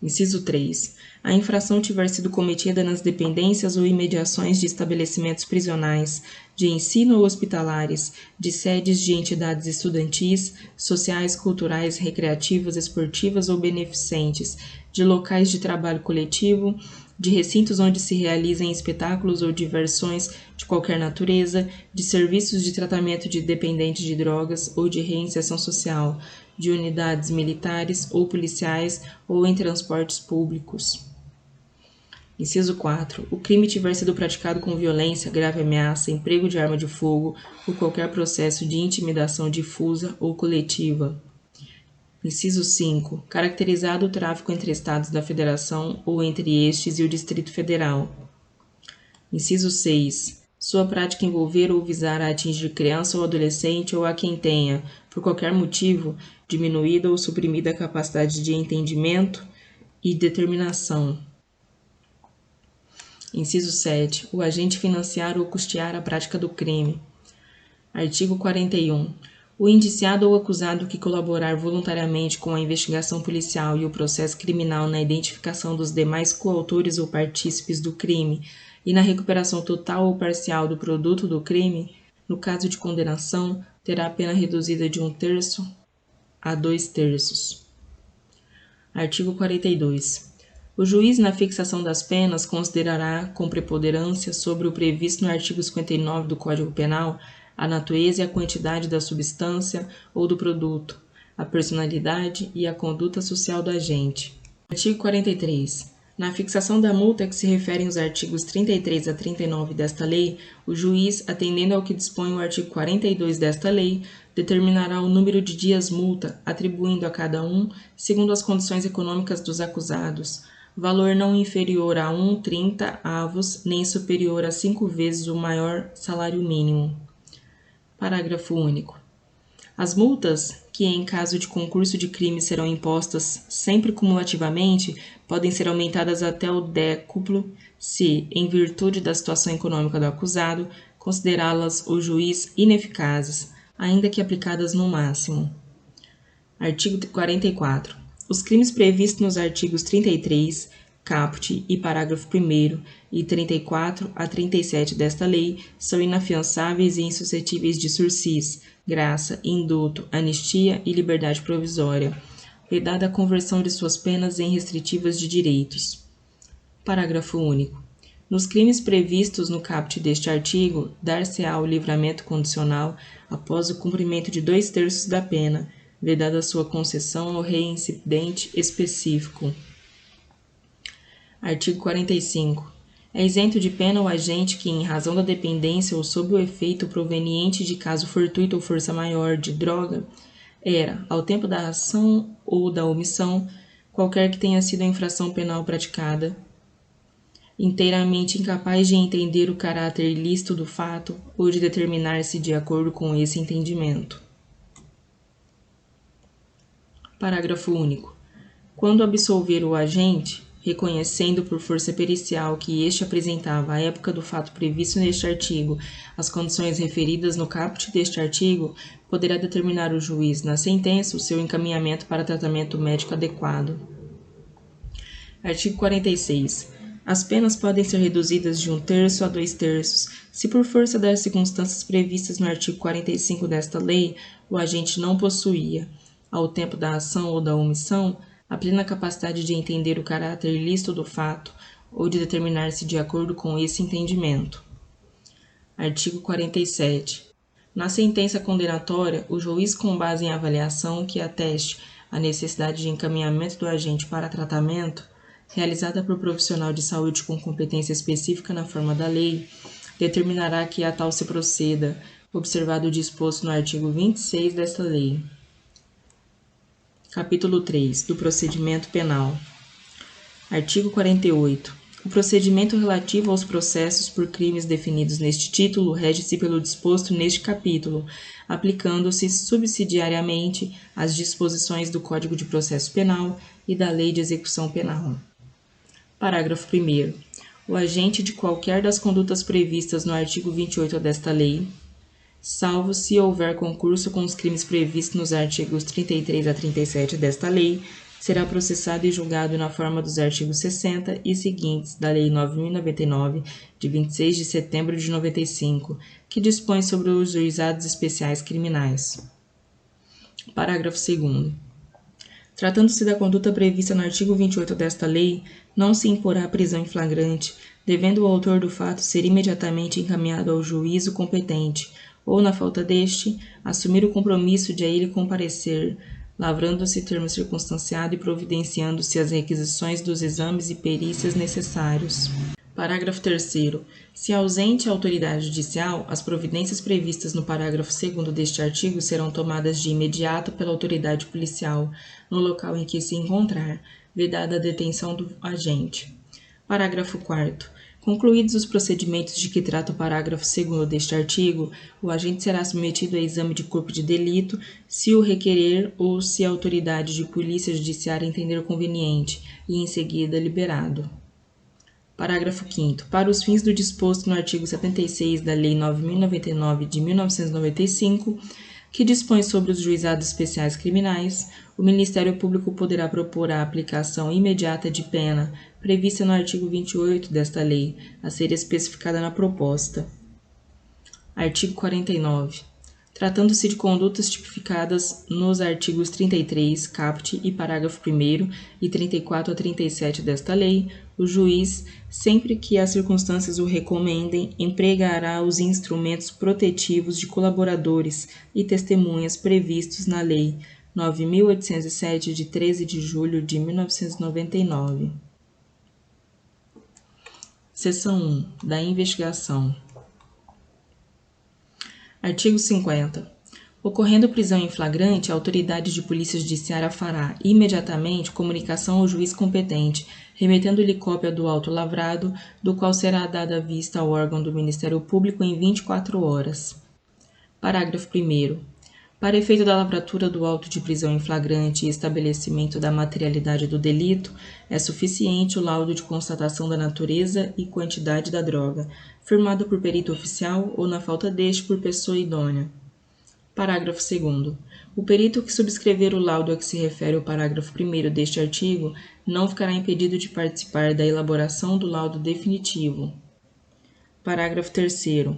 Inciso 3. A infração tiver sido cometida nas dependências ou imediações de estabelecimentos prisionais, de ensino ou hospitalares, de sedes de entidades estudantis, sociais, culturais, recreativas, esportivas ou beneficentes, de locais de trabalho coletivo, de recintos onde se realizem espetáculos ou diversões de qualquer natureza, de serviços de tratamento de dependentes de drogas ou de reinserção social, de unidades militares ou policiais ou em transportes públicos. Inciso 4. O crime tiver sido praticado com violência, grave ameaça, emprego de arma de fogo ou qualquer processo de intimidação difusa ou coletiva. Inciso 5. Caracterizado o tráfico entre estados da Federação ou entre estes e o Distrito Federal. Inciso 6. Sua prática envolver ou visar a atingir criança ou adolescente ou a quem tenha, por qualquer motivo, diminuída ou suprimida a capacidade de entendimento e determinação. Inciso 7. O agente financiar ou custear a prática do crime. Artigo 41. O indiciado ou acusado que colaborar voluntariamente com a investigação policial e o processo criminal na identificação dos demais coautores ou partícipes do crime e na recuperação total ou parcial do produto do crime, no caso de condenação, terá a pena reduzida de 1/3 a 2/3. Artigo 42. O juiz, na fixação das penas, considerará com preponderância sobre o previsto no artigo 59 do Código Penal a natureza e a quantidade da substância ou do produto, a personalidade e a conduta social do agente. Artigo 43. Na fixação da multa a que se referem os artigos 33 a 39 desta lei, o juiz, atendendo ao que dispõe o artigo 42 desta lei, determinará o número de dias multa, atribuindo a cada um, segundo as condições econômicas dos acusados, valor não inferior a 1/30 avos, nem superior a 5 vezes o maior salário mínimo. Parágrafo único. As multas, que em caso de concurso de crime serão impostas sempre cumulativamente, podem ser aumentadas até o décuplo se, em virtude da situação econômica do acusado, considerá-las o juiz ineficazes, ainda que aplicadas no máximo. Artigo 44. Os crimes previstos nos artigos 33, caput e parágrafo 1º e 34 a 37 desta lei são inafiançáveis e insuscetíveis de sursis, graça, indulto, anistia e liberdade provisória, vedada a conversão de suas penas em restritivas de direitos. Parágrafo único. Nos crimes previstos no caput deste artigo, dar-se-á o livramento condicional após o cumprimento de 2/3 da pena, vedada a sua concessão ao reincidente específico. Artigo 45. É isento de pena o agente que, em razão da dependência ou sob o efeito proveniente de caso fortuito ou força maior de droga, era, ao tempo da ação ou da omissão, qualquer que tenha sido a infração penal praticada, inteiramente incapaz de entender o caráter ilícito do fato ou de determinar-se de acordo com esse entendimento. Parágrafo único. Quando absolver o agente, reconhecendo por força pericial que este apresentava à época do fato previsto neste artigo as condições referidas no caput deste artigo, poderá determinar o juiz, na sentença, o seu encaminhamento para tratamento médico adequado. Artigo 46. As penas podem ser reduzidas de 1/3 a 2/3, se por força das circunstâncias previstas no artigo 45 desta lei, o agente não possuía, ao tempo da ação ou da omissão, a plena capacidade de entender o caráter ilícito do fato ou de determinar-se de acordo com esse entendimento. Artigo 47. Na sentença condenatória, o juiz, com base em avaliação que ateste a necessidade de encaminhamento do agente para tratamento, realizada por profissional de saúde com competência específica na forma da lei, determinará que a tal se proceda, observado o disposto no artigo 26 desta lei. Capítulo 3. Do procedimento penal. Artigo 48. O procedimento relativo aos processos por crimes definidos neste título rege-se pelo disposto neste capítulo, aplicando-se subsidiariamente às disposições do Código de Processo Penal e da Lei de Execução Penal. Parágrafo 1º. O agente de qualquer das condutas previstas no artigo 28 desta lei, salvo se houver concurso com os crimes previstos nos artigos 33 a 37 desta lei, será processado e julgado na forma dos artigos 60 e seguintes da Lei 9.099, de 26 de setembro de 95, que dispõe sobre os juizados especiais criminais. Parágrafo 2º. Tratando-se da conduta prevista no artigo 28 desta lei, não se imporá prisão em flagrante, devendo o autor do fato ser imediatamente encaminhado ao juízo competente, ou, na falta deste, assumir o compromisso de a ele comparecer, lavrando-se termo circunstanciado e providenciando-se as requisições dos exames e perícias necessários. Parágrafo 3º. Se ausente a autoridade judicial, as providências previstas no parágrafo 2º deste artigo serão tomadas de imediato pela autoridade policial, no local em que se encontrar, vedada a detenção do agente. Parágrafo 4º. Concluídos os procedimentos de que trata o parágrafo 2º deste artigo, o agente será submetido a exame de corpo de delito, se o requerer ou se a autoridade de polícia judiciária entender conveniente, e em seguida liberado. Parágrafo 5º. Para os fins do disposto no artigo 76 da Lei 9.099 de 1995, que dispõe sobre os juizados especiais criminais, o Ministério Público poderá propor a aplicação imediata de pena prevista no artigo 28 desta lei, a ser especificada na proposta. Artigo 49. Tratando-se de condutas tipificadas nos artigos 33, caput e parágrafo 1º e 34 a 37 desta lei, o juiz, sempre que as circunstâncias o recomendem, empregará os instrumentos protetivos de colaboradores e testemunhas previstos na Lei 9.807, de 13 de julho de 1999. Seção 1. Da investigação. Artigo 50. Ocorrendo prisão em flagrante, a autoridade de polícia judiciária fará, imediatamente, comunicação ao juiz competente, remetendo-lhe cópia do auto lavrado, do qual será dada vista ao órgão do Ministério Público em 24 horas. Parágrafo 1º. Para efeito da lavratura do auto de prisão em flagrante e estabelecimento da materialidade do delito, é suficiente o laudo de constatação da natureza e quantidade da droga, firmado por perito oficial ou, na falta deste, por pessoa idônea. Parágrafo 2º. O perito que subscrever o laudo a que se refere o parágrafo 1º deste artigo não ficará impedido de participar da elaboração do laudo definitivo. Parágrafo 3º.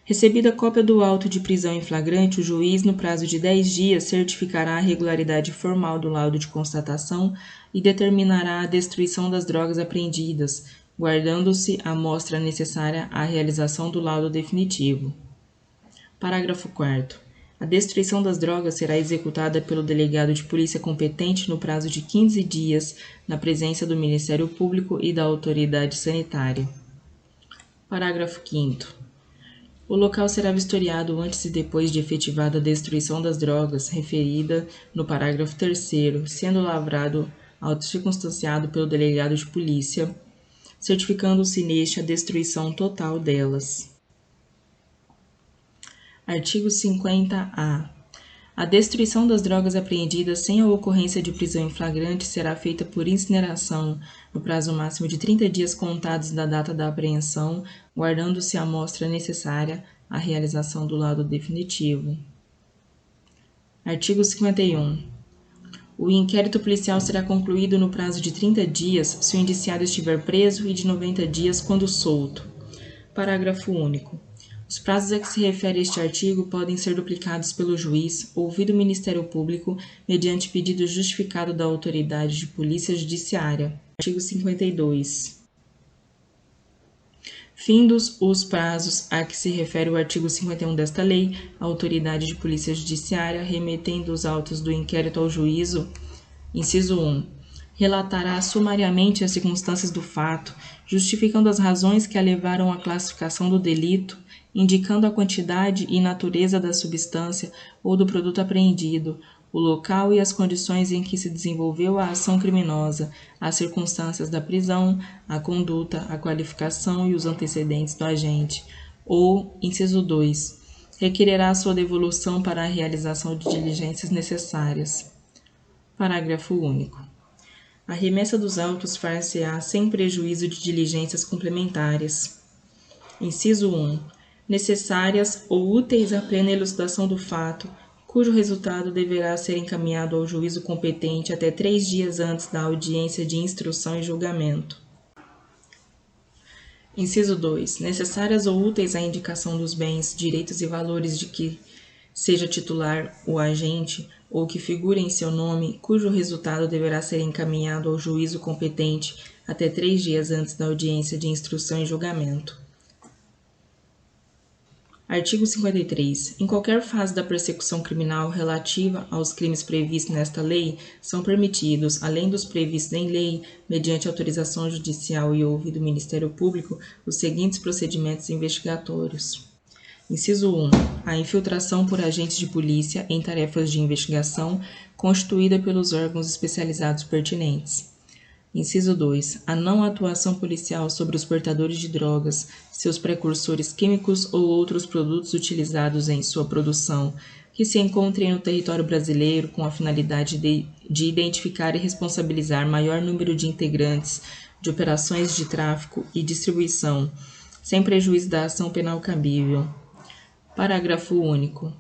Recebida a cópia do auto de prisão em flagrante, o juiz, no prazo de 10 dias, certificará a regularidade formal do laudo de constatação e determinará a destruição das drogas apreendidas, guardando-se a amostra necessária à realização do laudo definitivo. Parágrafo 4º. A destruição das drogas será executada pelo delegado de polícia competente no prazo de 15 dias, na presença do Ministério Público e da autoridade sanitária. Parágrafo 5º. O local será vistoriado antes e depois de efetivada a destruição das drogas, referida no parágrafo 3º, sendo lavrado auto circunstanciado pelo delegado de polícia, certificando-se neste a destruição total delas. Artigo 50-A. A destruição das drogas apreendidas sem a ocorrência de prisão em flagrante será feita por incineração, no prazo máximo de 30 dias contados da data da apreensão, guardando-se a amostra necessária à realização do laudo definitivo. Artigo 51. O inquérito policial será concluído no prazo de 30 dias se o indiciado estiver preso e de 90 dias quando solto. Parágrafo único. Os prazos a que se refere este artigo podem ser duplicados pelo juiz, ouvido o Ministério Público, mediante pedido justificado da autoridade de polícia judiciária. Artigo 52. Findos os prazos a que se refere o artigo 51 desta lei, a autoridade de polícia judiciária, remetendo os autos do inquérito ao juízo, inciso 1, relatará sumariamente as circunstâncias do fato, justificando as razões que a levaram à classificação do delito, indicando a quantidade e natureza da substância ou do produto apreendido, o local e as condições em que se desenvolveu a ação criminosa, as circunstâncias da prisão, a conduta, a qualificação e os antecedentes do agente, ou, inciso 2, requererá a sua devolução para a realização de diligências necessárias. Parágrafo único. A remessa dos autos far-se-á sem prejuízo de diligências complementares. Inciso 1. Necessárias ou úteis à plena elucidação do fato, cujo resultado deverá ser encaminhado ao juízo competente até 3 dias antes da audiência de instrução e julgamento. Inciso 2. Necessárias ou úteis à indicação dos bens, direitos e valores de que seja titular o agente ou que figure em seu nome, cujo resultado deverá ser encaminhado ao juízo competente até 3 dias antes da audiência de instrução e julgamento. Artigo 53. Em qualquer fase da persecução criminal relativa aos crimes previstos nesta lei, são permitidos, além dos previstos em lei, mediante autorização judicial e ouvido do Ministério Público, os seguintes procedimentos investigatórios. Inciso 1. A infiltração por agentes de polícia em tarefas de investigação constituída pelos órgãos especializados pertinentes. Inciso 2. A não atuação policial sobre os portadores de drogas, seus precursores químicos ou outros produtos utilizados em sua produção, que se encontrem no território brasileiro com a finalidade de identificar e responsabilizar maior número de integrantes de operações de tráfico e distribuição, sem prejuízo da ação penal cabível. Parágrafo único.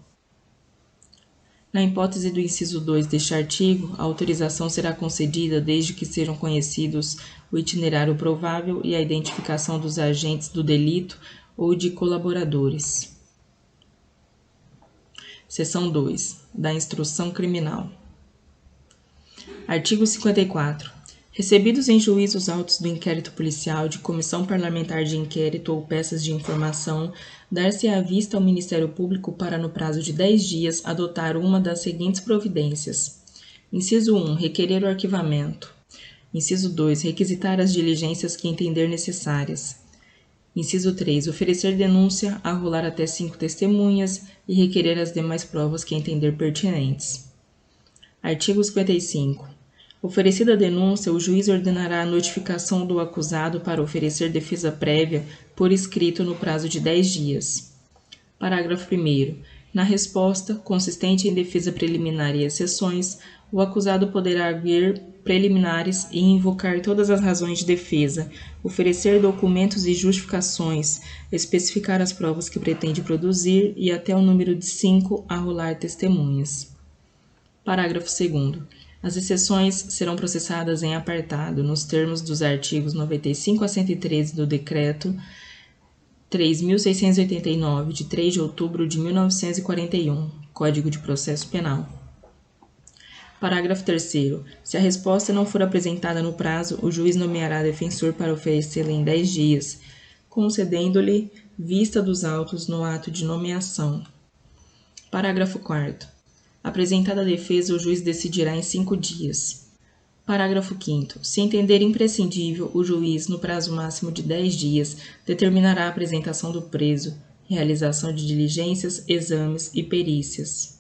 Na hipótese do inciso 2 deste artigo, a autorização será concedida desde que sejam conhecidos o itinerário provável e a identificação dos agentes do delito ou de colaboradores. Seção 2. Da instrução criminal. Artigo 54. Recebidos em juízo os autos do inquérito policial, de comissão parlamentar de inquérito ou peças de informação, dar-se-á vista ao Ministério Público para, no prazo de 10 dias, adotar uma das seguintes providências. Inciso 1. Requerer o arquivamento. Inciso 2. Requisitar as diligências que entender necessárias. Inciso 3. Oferecer denúncia, arrolar até 5 testemunhas e requerer as demais provas que entender pertinentes. Artigo 55. Oferecida a denúncia, o juiz ordenará a notificação do acusado para oferecer defesa prévia por escrito no prazo de 10 dias. Parágrafo 1º. Na resposta, consistente em defesa preliminar e exceções, o acusado poderá arguir preliminares e invocar todas as razões de defesa, oferecer documentos e justificações, especificar as provas que pretende produzir e até o número de 5 arrolar testemunhas. Parágrafo 2º. As exceções serão processadas em apartado, nos termos dos artigos 95 a 113 do Decreto 3.689, de 3 de outubro de 1941, Código de Processo Penal. Parágrafo 3º. Se a resposta não for apresentada no prazo, o juiz nomeará defensor para oferecê-la em 10 dias, concedendo-lhe vista dos autos no ato de nomeação. Parágrafo 4º. Apresentada a defesa, o juiz decidirá em 5 dias. Parágrafo 5º. Se entender imprescindível, o juiz, no prazo máximo de 10 dias, determinará a apresentação do preso, realização de diligências, exames e perícias.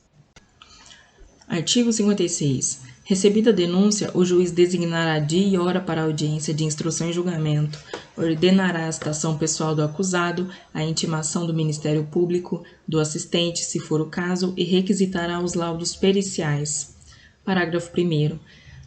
Artigo 56. Recebida a denúncia, o juiz designará dia e hora para a audiência de instrução e julgamento, ordenará a citação pessoal do acusado, a intimação do Ministério Público, do assistente, se for o caso, e requisitará os laudos periciais. Parágrafo 1º.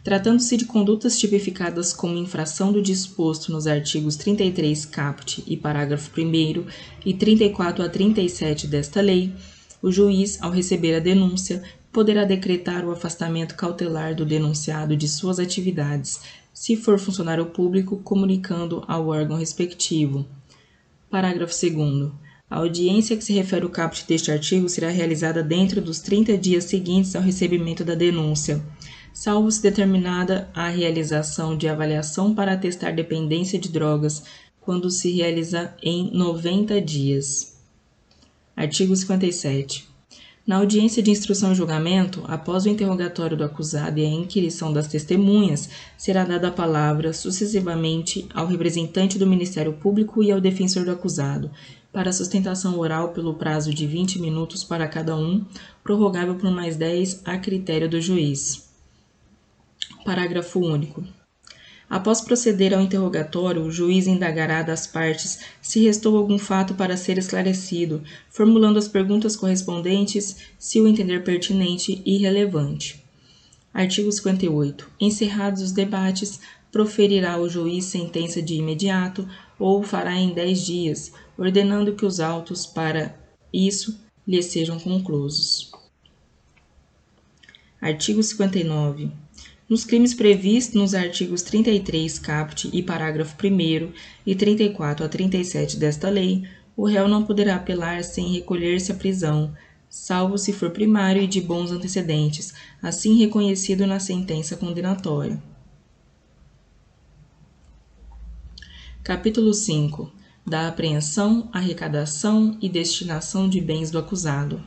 Tratando-se de condutas tipificadas como infração do disposto nos artigos 33 caput e parágrafo 1º e 34 a 37 desta lei, o juiz, ao receber a denúncia, poderá decretar o afastamento cautelar do denunciado de suas atividades, se for funcionário público, comunicando ao órgão respectivo. Parágrafo 2º. A audiência que se refere ao caput deste artigo será realizada dentro dos 30 dias seguintes ao recebimento da denúncia, salvo se determinada a realização de avaliação para atestar dependência de drogas, quando se realiza em 90 dias. Artigo 57. Na audiência de instrução e julgamento, após o interrogatório do acusado e a inquirição das testemunhas, será dada a palavra sucessivamente ao representante do Ministério Público e ao defensor do acusado, para sustentação oral pelo prazo de 20 minutos para cada um, prorrogável por mais 10 a critério do juiz. Parágrafo único. Após proceder ao interrogatório, o juiz indagará das partes se restou algum fato para ser esclarecido, formulando as perguntas correspondentes, se o entender pertinente e relevante. Artigo 58. Encerrados os debates, proferirá o juiz sentença de imediato ou fará em 10 dias, ordenando que os autos para isso lhe sejam conclusos. Artigo 59. Nos crimes previstos nos artigos 33 caput e parágrafo 1º e 34 a 37 desta lei, o réu não poderá apelar sem recolher-se à prisão, salvo se for primário e de bons antecedentes, assim reconhecido na sentença condenatória. Capítulo 5. Da apreensão, arrecadação e destinação de bens do acusado.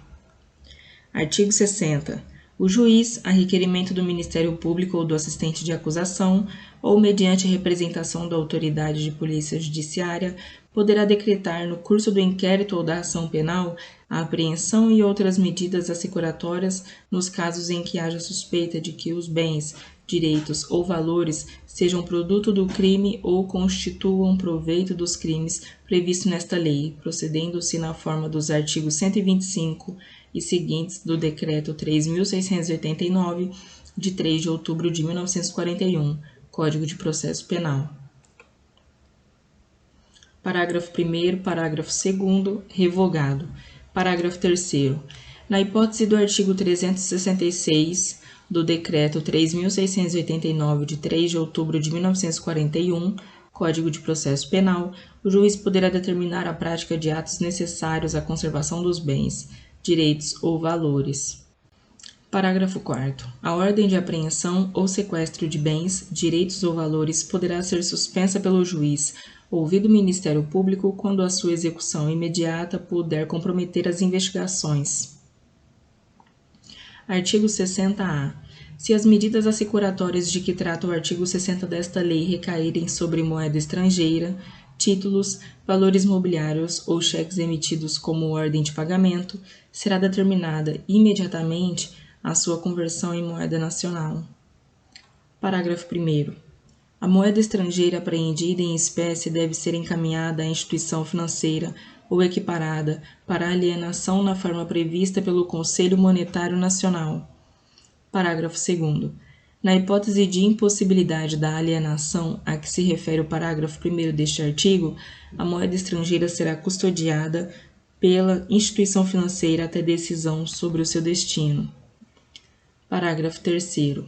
Artigo 60. O juiz, a requerimento do Ministério Público ou do assistente de acusação, ou mediante representação da autoridade de polícia judiciária, poderá decretar, no curso do inquérito ou da ação penal, a apreensão e outras medidas assecuratórias nos casos em que haja suspeita de que os bens direitos ou valores sejam produto do crime ou constituam proveito dos crimes previsto nesta lei, procedendo-se na forma dos artigos 125 e seguintes do Decreto 3.689, de 3 de outubro de 1941, Código de Processo Penal. Parágrafo 1º, parágrafo 2º, revogado. Parágrafo 3º. Na hipótese do artigo 366 do Decreto 3.689, de 3 de outubro de 1941, Código de Processo Penal, o juiz poderá determinar a prática de atos necessários à conservação dos bens, direitos ou valores. Parágrafo 4º. A ordem de apreensão ou sequestro de bens, direitos ou valores poderá ser suspensa pelo juiz, ouvido o Ministério Público, quando a sua execução imediata puder comprometer as investigações. Artigo 60-A. Se as medidas assecuratórias de que trata o artigo 60 desta lei recaírem sobre moeda estrangeira, títulos, valores mobiliários ou cheques emitidos como ordem de pagamento, será determinada imediatamente a sua conversão em moeda nacional. Parágrafo 1º. A moeda estrangeira apreendida em espécie deve ser encaminhada à instituição financeira ou equiparada para alienação na forma prevista pelo Conselho Monetário Nacional. Parágrafo 2º. Na hipótese de impossibilidade da alienação a que se refere o parágrafo 1º deste artigo, a moeda estrangeira será custodiada pela instituição financeira até decisão sobre o seu destino. Parágrafo 3º.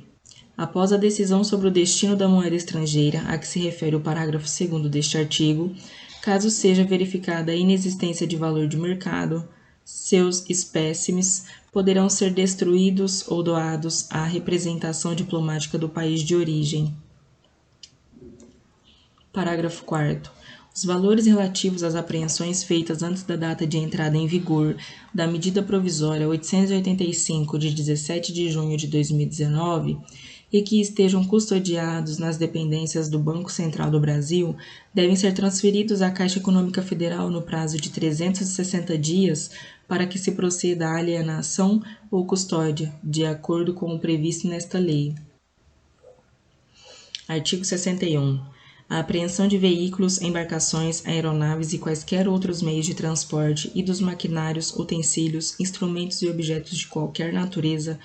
Após a decisão sobre o destino da moeda estrangeira a que se refere o parágrafo 2º deste artigo, caso seja verificada a inexistência de valor de mercado, seus espécimes poderão ser destruídos ou doados à representação diplomática do país de origem. Parágrafo 4º. Os valores relativos às apreensões feitas antes da data de entrada em vigor da medida provisória 885, de 17 de junho de 2019, e que estejam custodiados nas dependências do Banco Central do Brasil, devem ser transferidos à Caixa Econômica Federal no prazo de 360 dias para que se proceda à alienação ou custódia, de acordo com o previsto nesta lei. Artigo 61. A apreensão de veículos, embarcações, aeronaves e quaisquer outros meios de transporte e dos maquinários, utensílios, instrumentos e objetos de qualquer natureza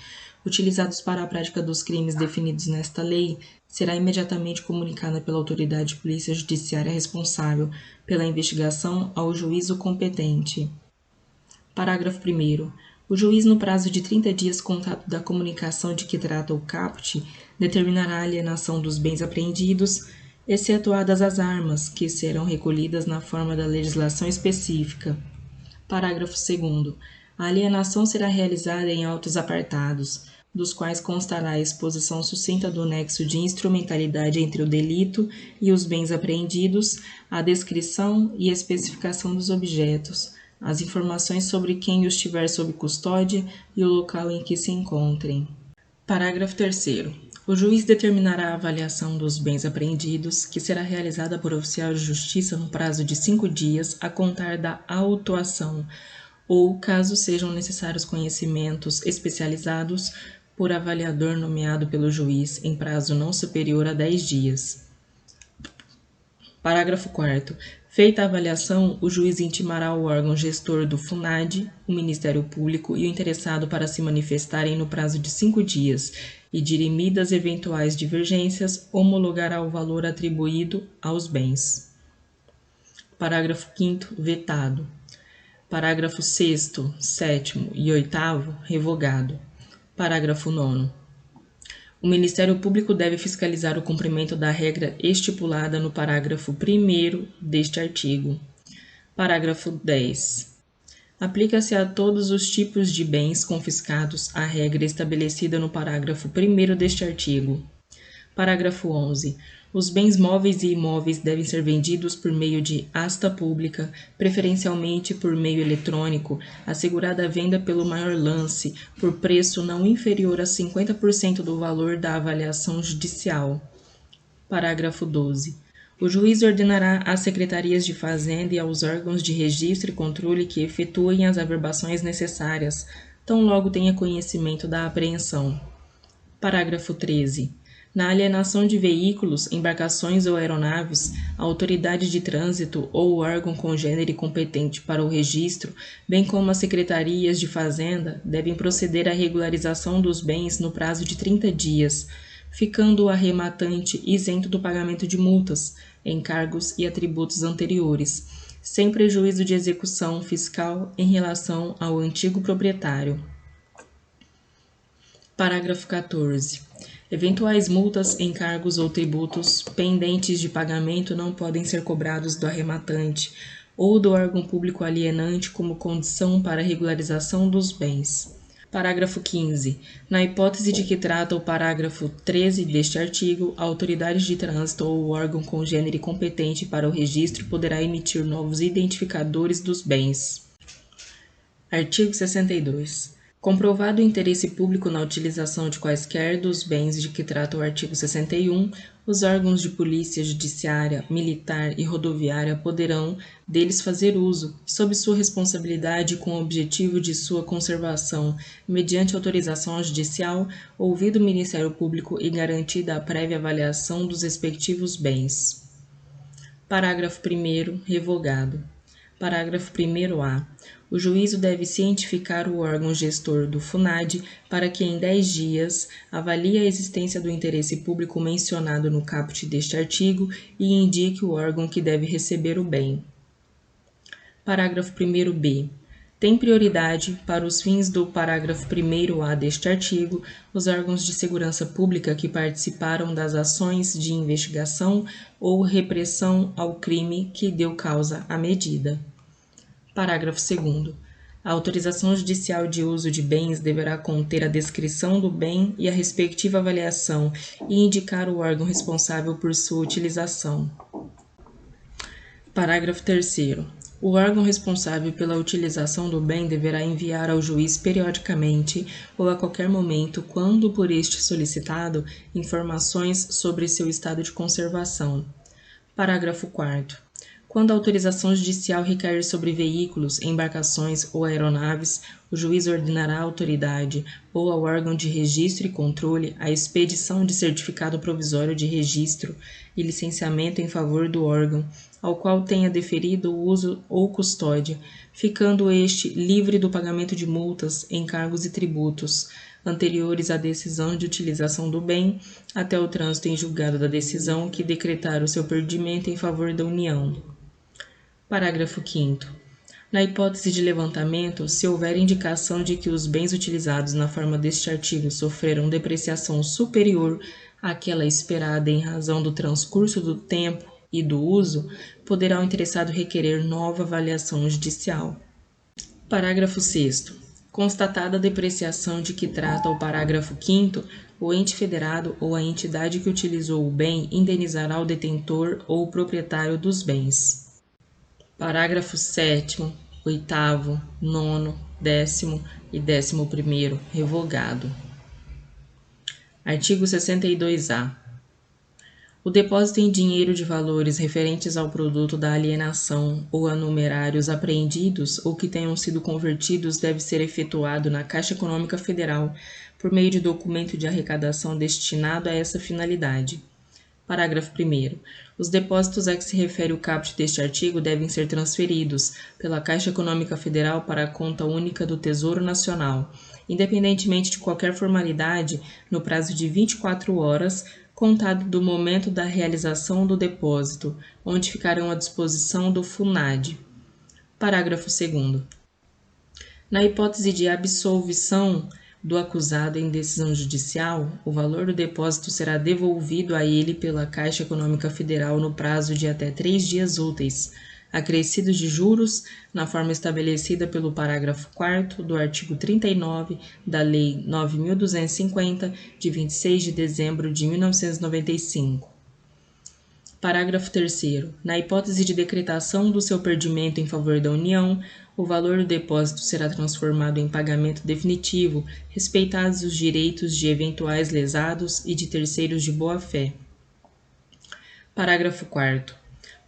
utilizados para a prática dos crimes definidos nesta lei, será imediatamente comunicada pela autoridade de polícia judiciária responsável pela investigação ao juízo competente. Parágrafo 1º. O juiz, no prazo de 30 dias contado da comunicação de que trata o caput, determinará a alienação dos bens apreendidos, excetuadas as armas, que serão recolhidas na forma da legislação específica. Parágrafo 2º. A alienação será realizada em autos apartados, dos quais constará a exposição sucinta do nexo de instrumentalidade entre o delito e os bens apreendidos, a descrição e especificação dos objetos, as informações sobre quem os tiver sob custódia e o local em que se encontrem. Parágrafo 3º. O juiz determinará a avaliação dos bens apreendidos, que será realizada por oficial de justiça no prazo de 5 dias a contar da autuação, ou, caso sejam necessários conhecimentos especializados, por avaliador nomeado pelo juiz em prazo não superior a 10 dias. Parágrafo 4º. Feita a avaliação, o juiz intimará o órgão gestor do FUNAD, o Ministério Público e o interessado para se manifestarem no prazo de 5 dias e, dirimidas eventuais divergências, homologará o valor atribuído aos bens. Parágrafo 5º. Vetado. Parágrafo 6º, 7º e 8º, revogado. Parágrafo 9º. O Ministério Público deve fiscalizar o cumprimento da regra estipulada no parágrafo 1º deste artigo. Parágrafo 10. Aplica-se a todos os tipos de bens confiscados a regra estabelecida no parágrafo 1º deste artigo. Parágrafo 11. Os bens móveis e imóveis devem ser vendidos por meio de asta pública, preferencialmente por meio eletrônico, assegurada a venda pelo maior lance, por preço não inferior a 50% do valor da avaliação judicial. Parágrafo 12. O juiz ordenará às secretarias de Fazenda e aos órgãos de registro e controle que efetuem as averbações necessárias, tão logo tenha conhecimento da apreensão. Parágrafo 13. Na alienação de veículos, embarcações ou aeronaves, a autoridade de trânsito ou o órgão congênere competente para o registro, bem como as secretarias de fazenda, devem proceder à regularização dos bens no prazo de 30 dias, ficando o arrematante isento do pagamento de multas, encargos e atributos anteriores, sem prejuízo de execução fiscal em relação ao antigo proprietário. Parágrafo 14. Eventuais multas, encargos ou tributos pendentes de pagamento não podem ser cobrados do arrematante ou do órgão público alienante como condição para a regularização dos bens. Parágrafo 15. Na hipótese de que trata o parágrafo 13 deste artigo, a autoridade de trânsito ou o órgão congênere competente para o registro poderá emitir novos identificadores dos bens. Artigo 62. Comprovado o interesse público na utilização de quaisquer dos bens de que trata o artigo 61, os órgãos de polícia judiciária, militar e rodoviária poderão deles fazer uso, sob sua responsabilidade com o objetivo de sua conservação, mediante autorização judicial, ouvido o Ministério Público e garantida a prévia avaliação dos respectivos bens. Parágrafo 1º, revogado. Parágrafo 1º-A. O juízo deve cientificar o órgão gestor do FUNAD para que em 10 dias avalie a existência do interesse público mencionado no caput deste artigo e indique o órgão que deve receber o bem. Parágrafo 1º-B. Tem prioridade, para os fins do parágrafo 1º-A deste artigo, os órgãos de segurança pública que participaram das ações de investigação ou repressão ao crime que deu causa à medida. Parágrafo 2º. A autorização judicial de uso de bens deverá conter a descrição do bem e a respectiva avaliação e indicar o órgão responsável por sua utilização. Parágrafo 3º. O órgão responsável pela utilização do bem deverá enviar ao juiz periodicamente ou a qualquer momento, quando por este solicitado, informações sobre seu estado de conservação. Parágrafo 4º. Quando a autorização judicial recair sobre veículos, embarcações ou aeronaves, o juiz ordenará à autoridade ou ao órgão de registro e controle a expedição de certificado provisório de registro e licenciamento em favor do órgão, ao qual tenha deferido o uso ou custódia, ficando este livre do pagamento de multas, encargos e tributos anteriores à decisão de utilização do bem, até o trânsito em julgado da decisão que decretar o seu perdimento em favor da União. Parágrafo 5º. Na hipótese de levantamento, se houver indicação de que os bens utilizados na forma deste artigo sofreram depreciação superior àquela esperada em razão do transcurso do tempo e do uso, poderá o interessado requerer nova avaliação judicial. Parágrafo 6º. Constatada a depreciação de que trata o parágrafo 5º, o ente federado ou a entidade que utilizou o bem indenizará o detentor ou o proprietário dos bens. Parágrafo 7º, 8º, 9º, 10º e 11º, revogado. Artigo 62-A. O depósito em dinheiro de valores referentes ao produto da alienação ou a numerários apreendidos ou que tenham sido convertidos deve ser efetuado na Caixa Econômica Federal por meio de documento de arrecadação destinado a essa finalidade. Parágrafo 1º. Os depósitos a que se refere o caput deste artigo devem ser transferidos pela Caixa Econômica Federal para a conta única do Tesouro Nacional, independentemente de qualquer formalidade, no prazo de 24 horas, contado do momento da realização do depósito, onde ficarão à disposição do FUNAD. Parágrafo 2º. Na hipótese de absolvição do acusado em decisão judicial, o valor do depósito será devolvido a ele pela Caixa Econômica Federal no prazo de até 3 dias úteis, acrescidos de juros, na forma estabelecida pelo parágrafo 4º do artigo 39 da Lei 9.250, de 26 de dezembro de 1995. Parágrafo 3º. Na hipótese de decretação do seu perdimento em favor da União, o valor do depósito será transformado em pagamento definitivo, respeitados os direitos de eventuais lesados e de terceiros de boa-fé. Parágrafo 4º.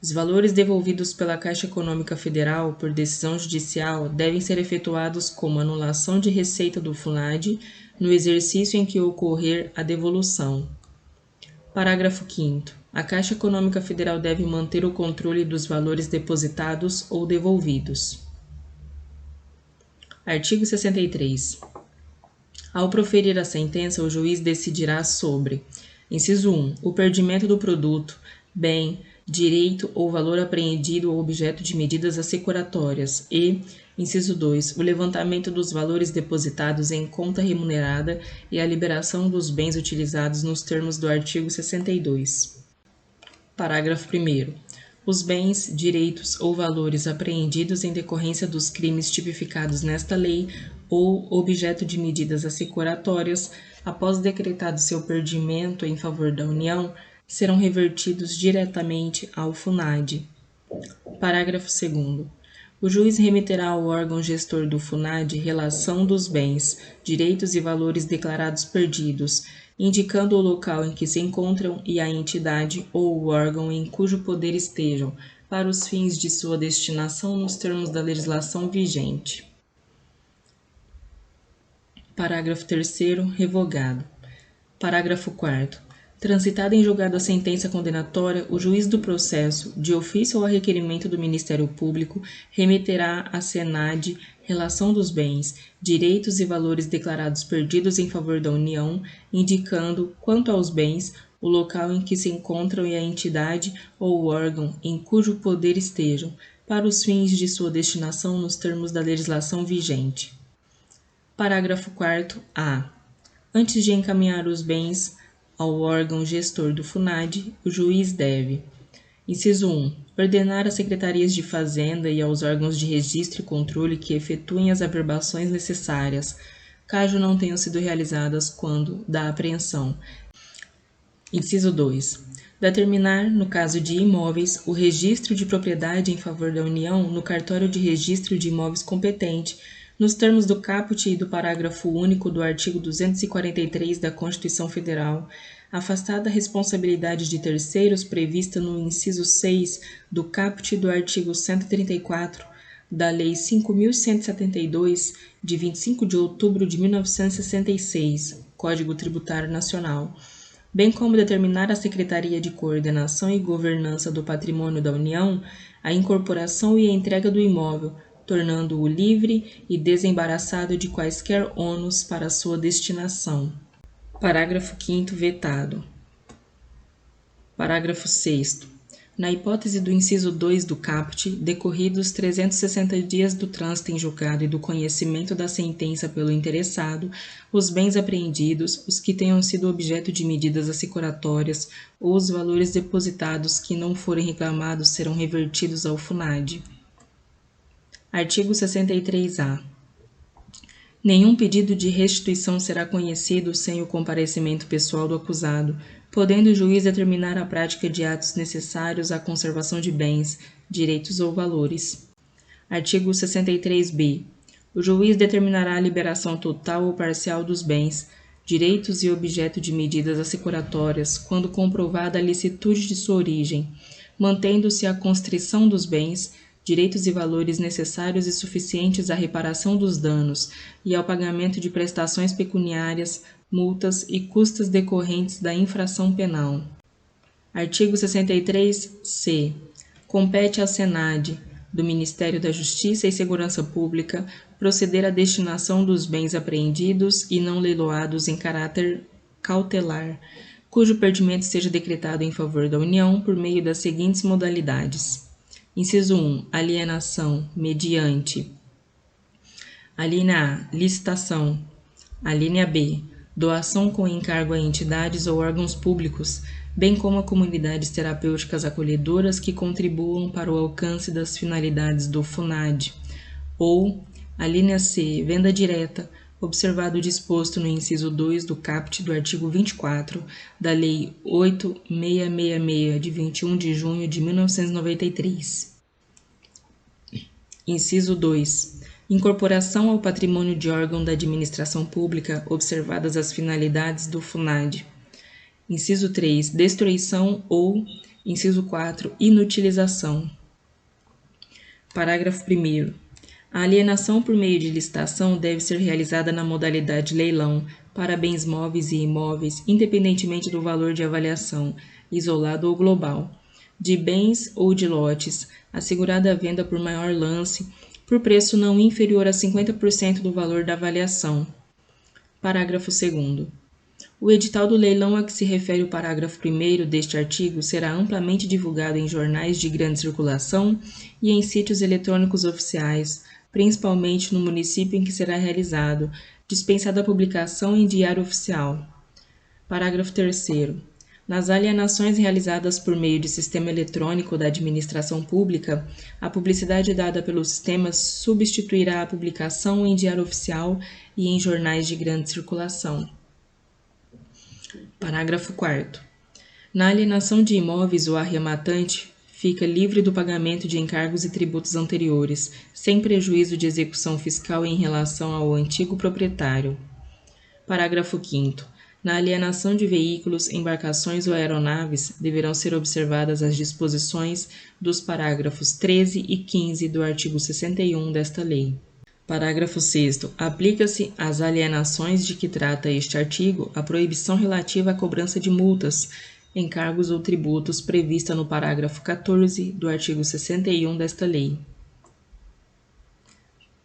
Os valores devolvidos pela Caixa Econômica Federal por decisão judicial devem ser efetuados como anulação de receita do FUNAD no exercício em que ocorrer a devolução. Parágrafo 5º. A Caixa Econômica Federal deve manter o controle dos valores depositados ou devolvidos. Artigo 63. Ao proferir a sentença, o juiz decidirá sobre: inciso 1. O perdimento do produto, bem, direito ou valor apreendido ou objeto de medidas assecuratórias e, inciso 2, o levantamento dos valores depositados em conta remunerada e a liberação dos bens utilizados nos termos do artigo 62. Parágrafo 1º. Os bens, direitos ou valores apreendidos em decorrência dos crimes tipificados nesta lei ou objeto de medidas assecuratórias, após decretado seu perdimento em favor da União, serão revertidos diretamente ao FUNAD. Parágrafo 2º. O juiz remeterá ao órgão gestor do FUNAD relação dos bens, direitos e valores declarados perdidos, indicando o local em que se encontram e a entidade ou o órgão em cujo poder estejam, para os fins de sua destinação nos termos da legislação vigente. Parágrafo 3º, revogado. Parágrafo 4º. Transitada em julgado a sentença condenatória, o juiz do processo, de ofício ou a requerimento do Ministério Público, remeterá à SENAD relação dos bens, direitos e valores declarados perdidos em favor da União, indicando, quanto aos bens, o local em que se encontram e a entidade ou órgão em cujo poder estejam, para os fins de sua destinação nos termos da legislação vigente. Parágrafo 4º-A. Antes de encaminhar os bens ao órgão gestor do FUNAD, o juiz deve: inciso 1. Ordenar às secretarias de Fazenda e aos órgãos de registro e controle que efetuem as averbações necessárias, caso não tenham sido realizadas quando da apreensão. Inciso 2. Determinar, no caso de imóveis, o registro de propriedade em favor da União no cartório de registro de imóveis competente, nos termos do caput e do parágrafo único do artigo 243 da Constituição Federal, afastada a responsabilidade de terceiros prevista no inciso 6 do caput do artigo 134 da Lei 5.172, de 25 de outubro de 1966, Código Tributário Nacional, bem como determinar à Secretaria de Coordenação e Governança do Patrimônio da União a incorporação e a entrega do imóvel, tornando-o livre e desembaraçado de quaisquer ônus para sua destinação. Parágrafo 5º vetado. Parágrafo 6º. Na hipótese do inciso 2 do caput, decorridos 360 dias do trânsito em julgado e do conhecimento da sentença pelo interessado, os bens apreendidos, os que tenham sido objeto de medidas assecuratórias ou os valores depositados que não forem reclamados serão revertidos ao FUNAD. Artigo 63-A. Nenhum pedido de restituição será conhecido sem o comparecimento pessoal do acusado, podendo o juiz determinar a prática de atos necessários à conservação de bens, direitos ou valores. Artigo 63-B. O juiz determinará a liberação total ou parcial dos bens, direitos e objeto de medidas assecuratórias, quando comprovada a licitude de sua origem, mantendo-se a constrição dos bens, direitos e valores necessários e suficientes à reparação dos danos e ao pagamento de prestações pecuniárias, multas e custas decorrentes da infração penal. Artigo 63-C. Compete à SENAD, do Ministério da Justiça e Segurança Pública, proceder à destinação dos bens apreendidos e não leiloados em caráter cautelar, cujo perdimento seja decretado em favor da União por meio das seguintes modalidades. Inciso 1. Alienação, mediante. Alínea A. Licitação. Alínea B. Doação com encargo a entidades ou órgãos públicos, bem como a comunidades terapêuticas acolhedoras que contribuam para o alcance das finalidades do FUNAD. Ou, alínea C. Venda direta, observado o disposto no inciso 2 do caput do artigo 24 da Lei 8.666, de 21 de junho de 1993. Inciso 2. Incorporação ao patrimônio de órgão da administração pública, observadas as finalidades do FUNAD. Inciso 3. Destruição ou, inciso 4. Inutilização. Parágrafo 1º. A alienação por meio de licitação deve ser realizada na modalidade leilão para bens móveis e imóveis, independentemente do valor de avaliação, isolado ou global, de bens ou de lotes, assegurada a venda por maior lance, por preço não inferior a 50% do valor da avaliação. Parágrafo 2º. O edital do leilão a que se refere o parágrafo 1º deste artigo será amplamente divulgado em jornais de grande circulação e em sítios eletrônicos oficiais, principalmente no município em que será realizado, dispensada a publicação em diário oficial. Parágrafo 3º. Nas alienações realizadas por meio de sistema eletrônico da administração pública, a publicidade dada pelo sistema substituirá a publicação em diário oficial e em jornais de grande circulação. Parágrafo 4º. Na alienação de imóveis, o arrematante fica livre do pagamento de encargos e tributos anteriores, sem prejuízo de execução fiscal em relação ao antigo proprietário. Parágrafo 5º. Na alienação de veículos, embarcações ou aeronaves, deverão ser observadas as disposições dos parágrafos 13 e 15 do artigo 61 desta lei. Parágrafo 6º. Aplica-se às alienações de que trata este artigo a proibição relativa à cobrança de multas, encargos ou tributos prevista no parágrafo 14 do artigo 61 desta lei.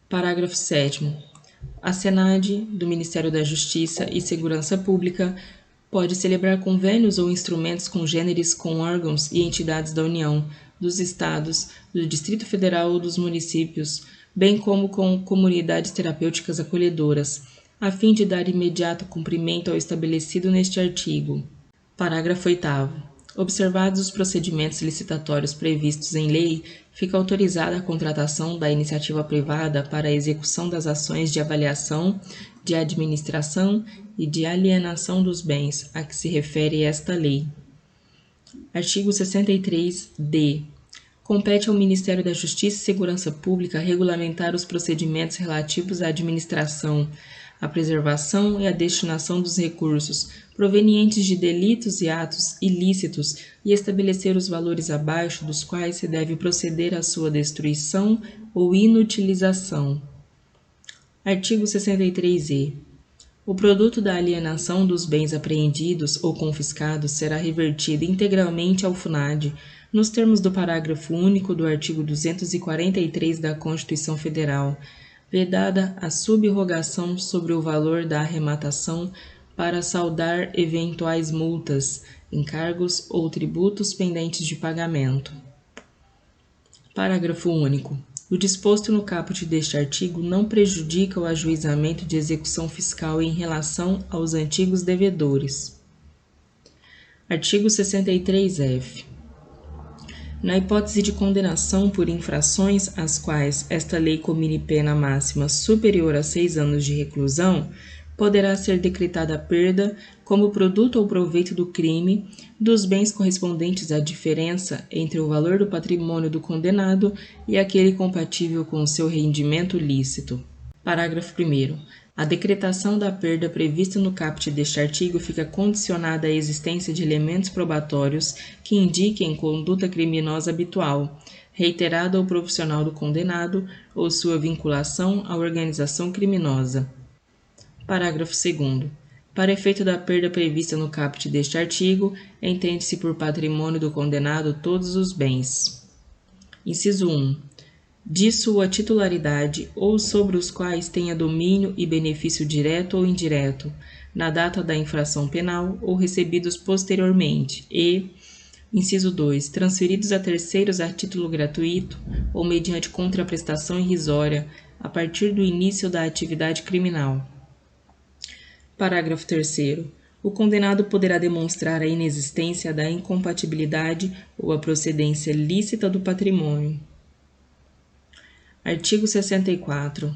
Parágrafo 7º. A SENAD, do Ministério da Justiça e Segurança Pública, pode celebrar convênios ou instrumentos congêneres com órgãos e entidades da União, dos Estados, do Distrito Federal ou dos municípios, bem como com comunidades terapêuticas acolhedoras, a fim de dar imediato cumprimento ao estabelecido neste artigo. Parágrafo 8º. Observados os procedimentos licitatórios previstos em lei, fica autorizada a contratação da iniciativa privada para a execução das ações de avaliação, de administração e de alienação dos bens a que se refere esta lei. Artigo 63-D. Compete ao Ministério da Justiça e Segurança Pública regulamentar os procedimentos relativos à administração, à preservação e à destinação dos recursos provenientes de delitos e atos ilícitos e estabelecer os valores abaixo dos quais se deve proceder à sua destruição ou inutilização. Artigo 63-E. O produto da alienação dos bens apreendidos ou confiscados será revertido integralmente ao FUNAD, nos termos do parágrafo único do artigo 243 da Constituição Federal, vedada a subrogação sobre o valor da arrematação para saldar eventuais multas, encargos ou tributos pendentes de pagamento. Parágrafo único. O disposto no caput deste artigo não prejudica o ajuizamento de execução fiscal em relação aos antigos devedores. Artigo 63-F. Na hipótese de condenação por infrações às quais esta lei comine pena máxima superior a 6 anos de reclusão, poderá ser decretada a perda, como produto ou proveito do crime, dos bens correspondentes à diferença entre o valor do patrimônio do condenado e aquele compatível com o seu rendimento lícito. Parágrafo 1º. A decretação da perda prevista no caput deste artigo fica condicionada à existência de elementos probatórios que indiquem conduta criminosa habitual, reiterada ou profissional do condenado ou sua vinculação à organização criminosa. Parágrafo 2º. Para efeito da perda prevista no caput deste artigo, entende-se por patrimônio do condenado todos os bens. Inciso 1. De sua titularidade ou sobre os quais tenha domínio e benefício direto ou indireto, na data da infração penal ou recebidos posteriormente e, inciso 2, transferidos a terceiros a título gratuito ou mediante contraprestação irrisória a partir do início da atividade criminal. Parágrafo 3º. O condenado poderá demonstrar a inexistência da incompatibilidade ou a procedência lícita do patrimônio. Artigo 64.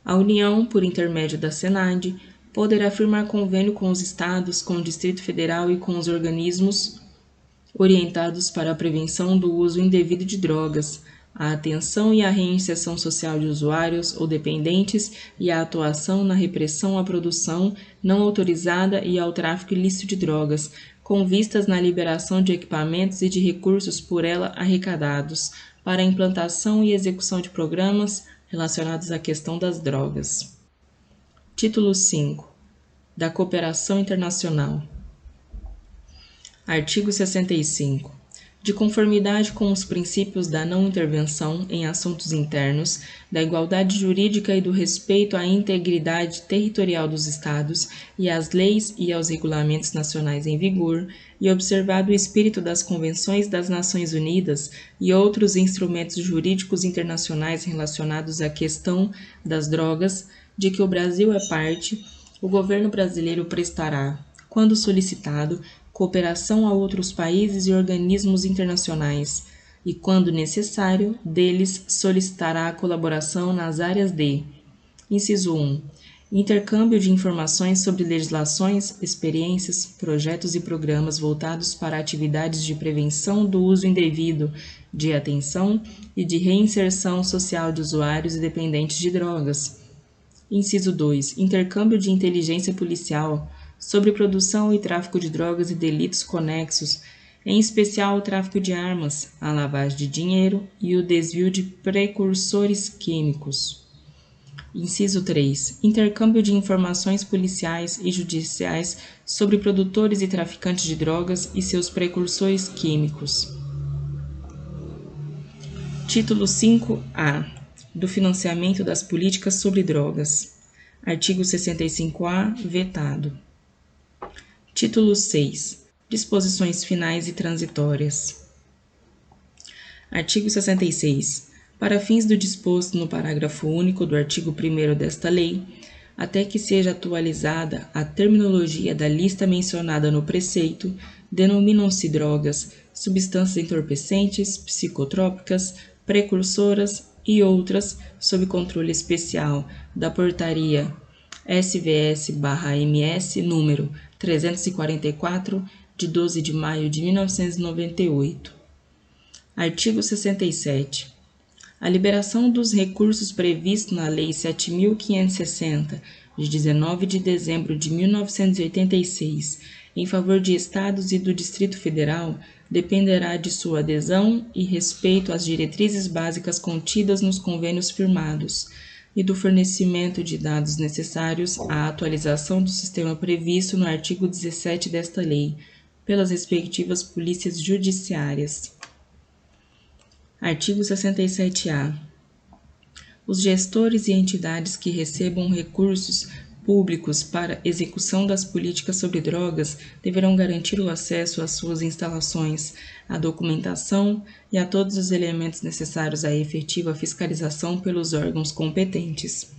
A União, por intermédio da SENAD, poderá firmar convênio com os Estados, com o Distrito Federal e com os organismos orientados para a prevenção do uso indevido de drogas, a atenção e a reinserção social de usuários ou dependentes e a atuação na repressão à produção não autorizada e ao tráfico ilícito de drogas, com vistas na liberação de equipamentos e de recursos por ela arrecadados, para a implantação e execução de programas, relacionados à questão das drogas. Título 5. Da cooperação internacional. Artigo 65. De conformidade com os princípios da não intervenção em assuntos internos, da igualdade jurídica e do respeito à integridade territorial dos Estados e às leis e aos regulamentos nacionais em vigor, e observado o espírito das Convenções das Nações Unidas e outros instrumentos jurídicos internacionais relacionados à questão das drogas, de que o Brasil é parte, o governo brasileiro prestará, quando solicitado, cooperação a outros países e organismos internacionais, e, quando necessário, deles solicitará a colaboração nas áreas de: inciso 1. Intercâmbio de informações sobre legislações, experiências, projetos e programas voltados para atividades de prevenção do uso indevido, de atenção e de reinserção social de usuários e dependentes de drogas. Inciso 2. Intercâmbio de inteligência policial sobre produção e tráfico de drogas e delitos conexos, em especial o tráfico de armas, a lavagem de dinheiro e o desvio de precursores químicos. Inciso 3. Intercâmbio de informações policiais e judiciais sobre produtores e traficantes de drogas e seus precursores químicos. Título 5A. Do financiamento das políticas sobre drogas. Artigo 65A. Vetado. Título 6. Disposições finais e transitórias. Artigo 66. Para fins do disposto no parágrafo único do artigo 1º desta lei, até que seja atualizada a terminologia da lista mencionada no preceito, denominam-se drogas, substâncias entorpecentes, psicotrópicas, precursoras e outras, sob controle especial da Portaria SVS/MS número 344, de 12 de maio de 1998. Artigo 67. A liberação dos recursos previsto na Lei 7.560, de 19 de dezembro de 1986, em favor de Estados e do Distrito Federal, dependerá de sua adesão e respeito às diretrizes básicas contidas nos convênios firmados, e do fornecimento de dados necessários à atualização do sistema previsto no artigo 17 desta lei, pelas respectivas polícias judiciárias. Artigo 67-A. Os gestores e entidades que recebam recursos públicos para execução das políticas sobre drogas deverão garantir o acesso às suas instalações, à documentação e a todos os elementos necessários à efetiva fiscalização pelos órgãos competentes.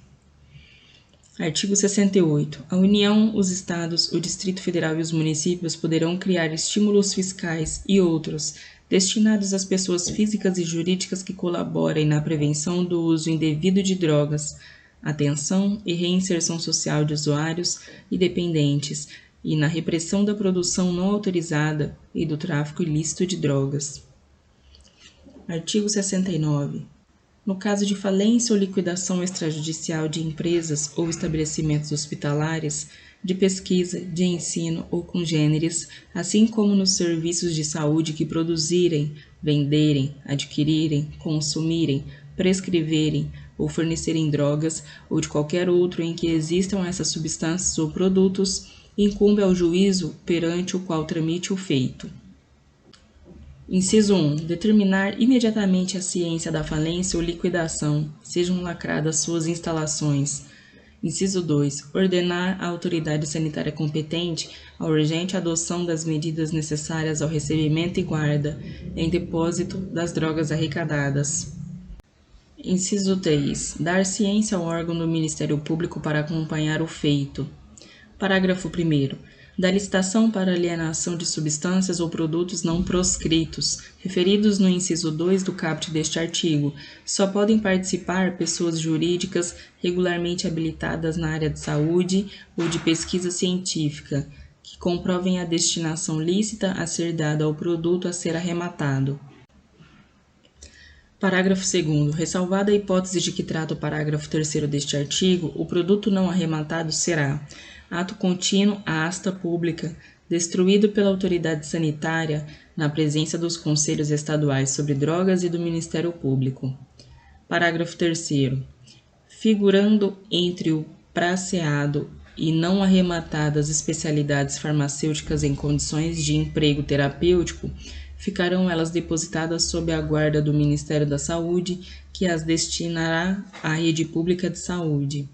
Artigo 68. A União, os Estados, o Distrito Federal e os municípios poderão criar estímulos fiscais e outros destinados às pessoas físicas e jurídicas que colaborem na prevenção do uso indevido de drogas, atenção e reinserção social de usuários e dependentes, e na repressão da produção não autorizada e do tráfico ilícito de drogas. Artigo 69. No caso de falência ou liquidação extrajudicial de empresas ou estabelecimentos hospitalares, de pesquisa, de ensino ou congêneres, assim como nos serviços de saúde que produzirem, venderem, adquirirem, consumirem, prescreverem ou fornecerem drogas ou de qualquer outro em que existam essas substâncias ou produtos, incumbe ao juízo perante o qual tramite o feito. Inciso 1. Determinar imediatamente a ciência da falência ou liquidação, sejam lacradas suas instalações. Inciso 2. Ordenar à autoridade sanitária competente a urgente adoção das medidas necessárias ao recebimento e guarda, em depósito, das drogas arrecadadas. Inciso 3. Dar ciência ao órgão do Ministério Público para acompanhar o feito. Parágrafo 1º. Da licitação para alienação de substâncias ou produtos não proscritos, referidos no inciso 2 do caput deste artigo, só podem participar pessoas jurídicas regularmente habilitadas na área de saúde ou de pesquisa científica, que comprovem a destinação lícita a ser dada ao produto a ser arrematado. Parágrafo 2º. Ressalvada a hipótese de que trata o parágrafo 3º deste artigo, o produto não arrematado será: ato contínuo à asta pública, destruído pela autoridade sanitária na presença dos Conselhos Estaduais sobre Drogas e do Ministério Público. Parágrafo 3º. figurando entre o praceado e não arrematadas especialidades farmacêuticas em condições de emprego terapêutico, ficarão elas depositadas sob a guarda do Ministério da Saúde, que as destinará à rede pública de saúde.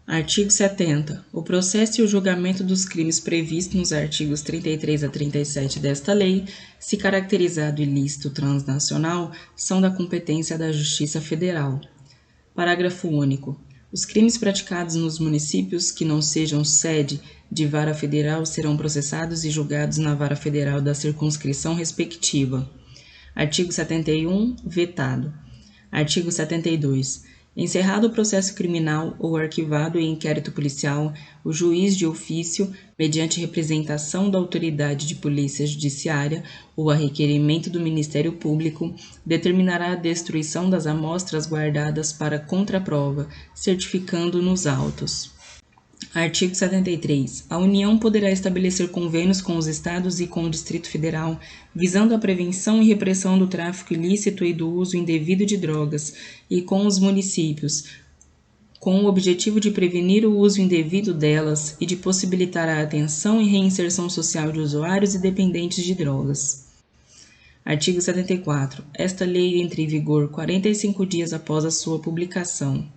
Artigo 70. O processo e o julgamento dos crimes previstos nos artigos 33 a 37 desta lei, se caracterizado ilícito transnacional, são da competência da Justiça Federal. Parágrafo único. Os crimes praticados nos municípios que não sejam sede de vara federal serão processados e julgados na vara federal da circunscrição respectiva. Artigo 71. Vetado. Artigo 72. Encerrado o processo criminal ou arquivado em inquérito policial, o juiz de ofício, mediante representação da autoridade de polícia judiciária ou a requerimento do Ministério Público, determinará a destruição das amostras guardadas para contraprova, certificando nos autos. Artigo 73. A União poderá estabelecer convênios com os Estados e com o Distrito Federal, visando a prevenção e repressão do tráfico ilícito e do uso indevido de drogas, e com os municípios, com o objetivo de prevenir o uso indevido delas e de possibilitar a atenção e reinserção social de usuários e dependentes de drogas. Artigo 74. Esta lei entra em vigor 45 dias após a sua publicação.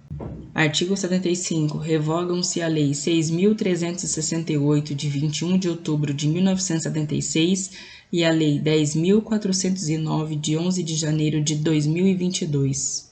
Artigo 75. Revogam-se a Lei 6.368, de 21 de outubro de 1976, e a Lei 10.409, de 11 de janeiro de 2022.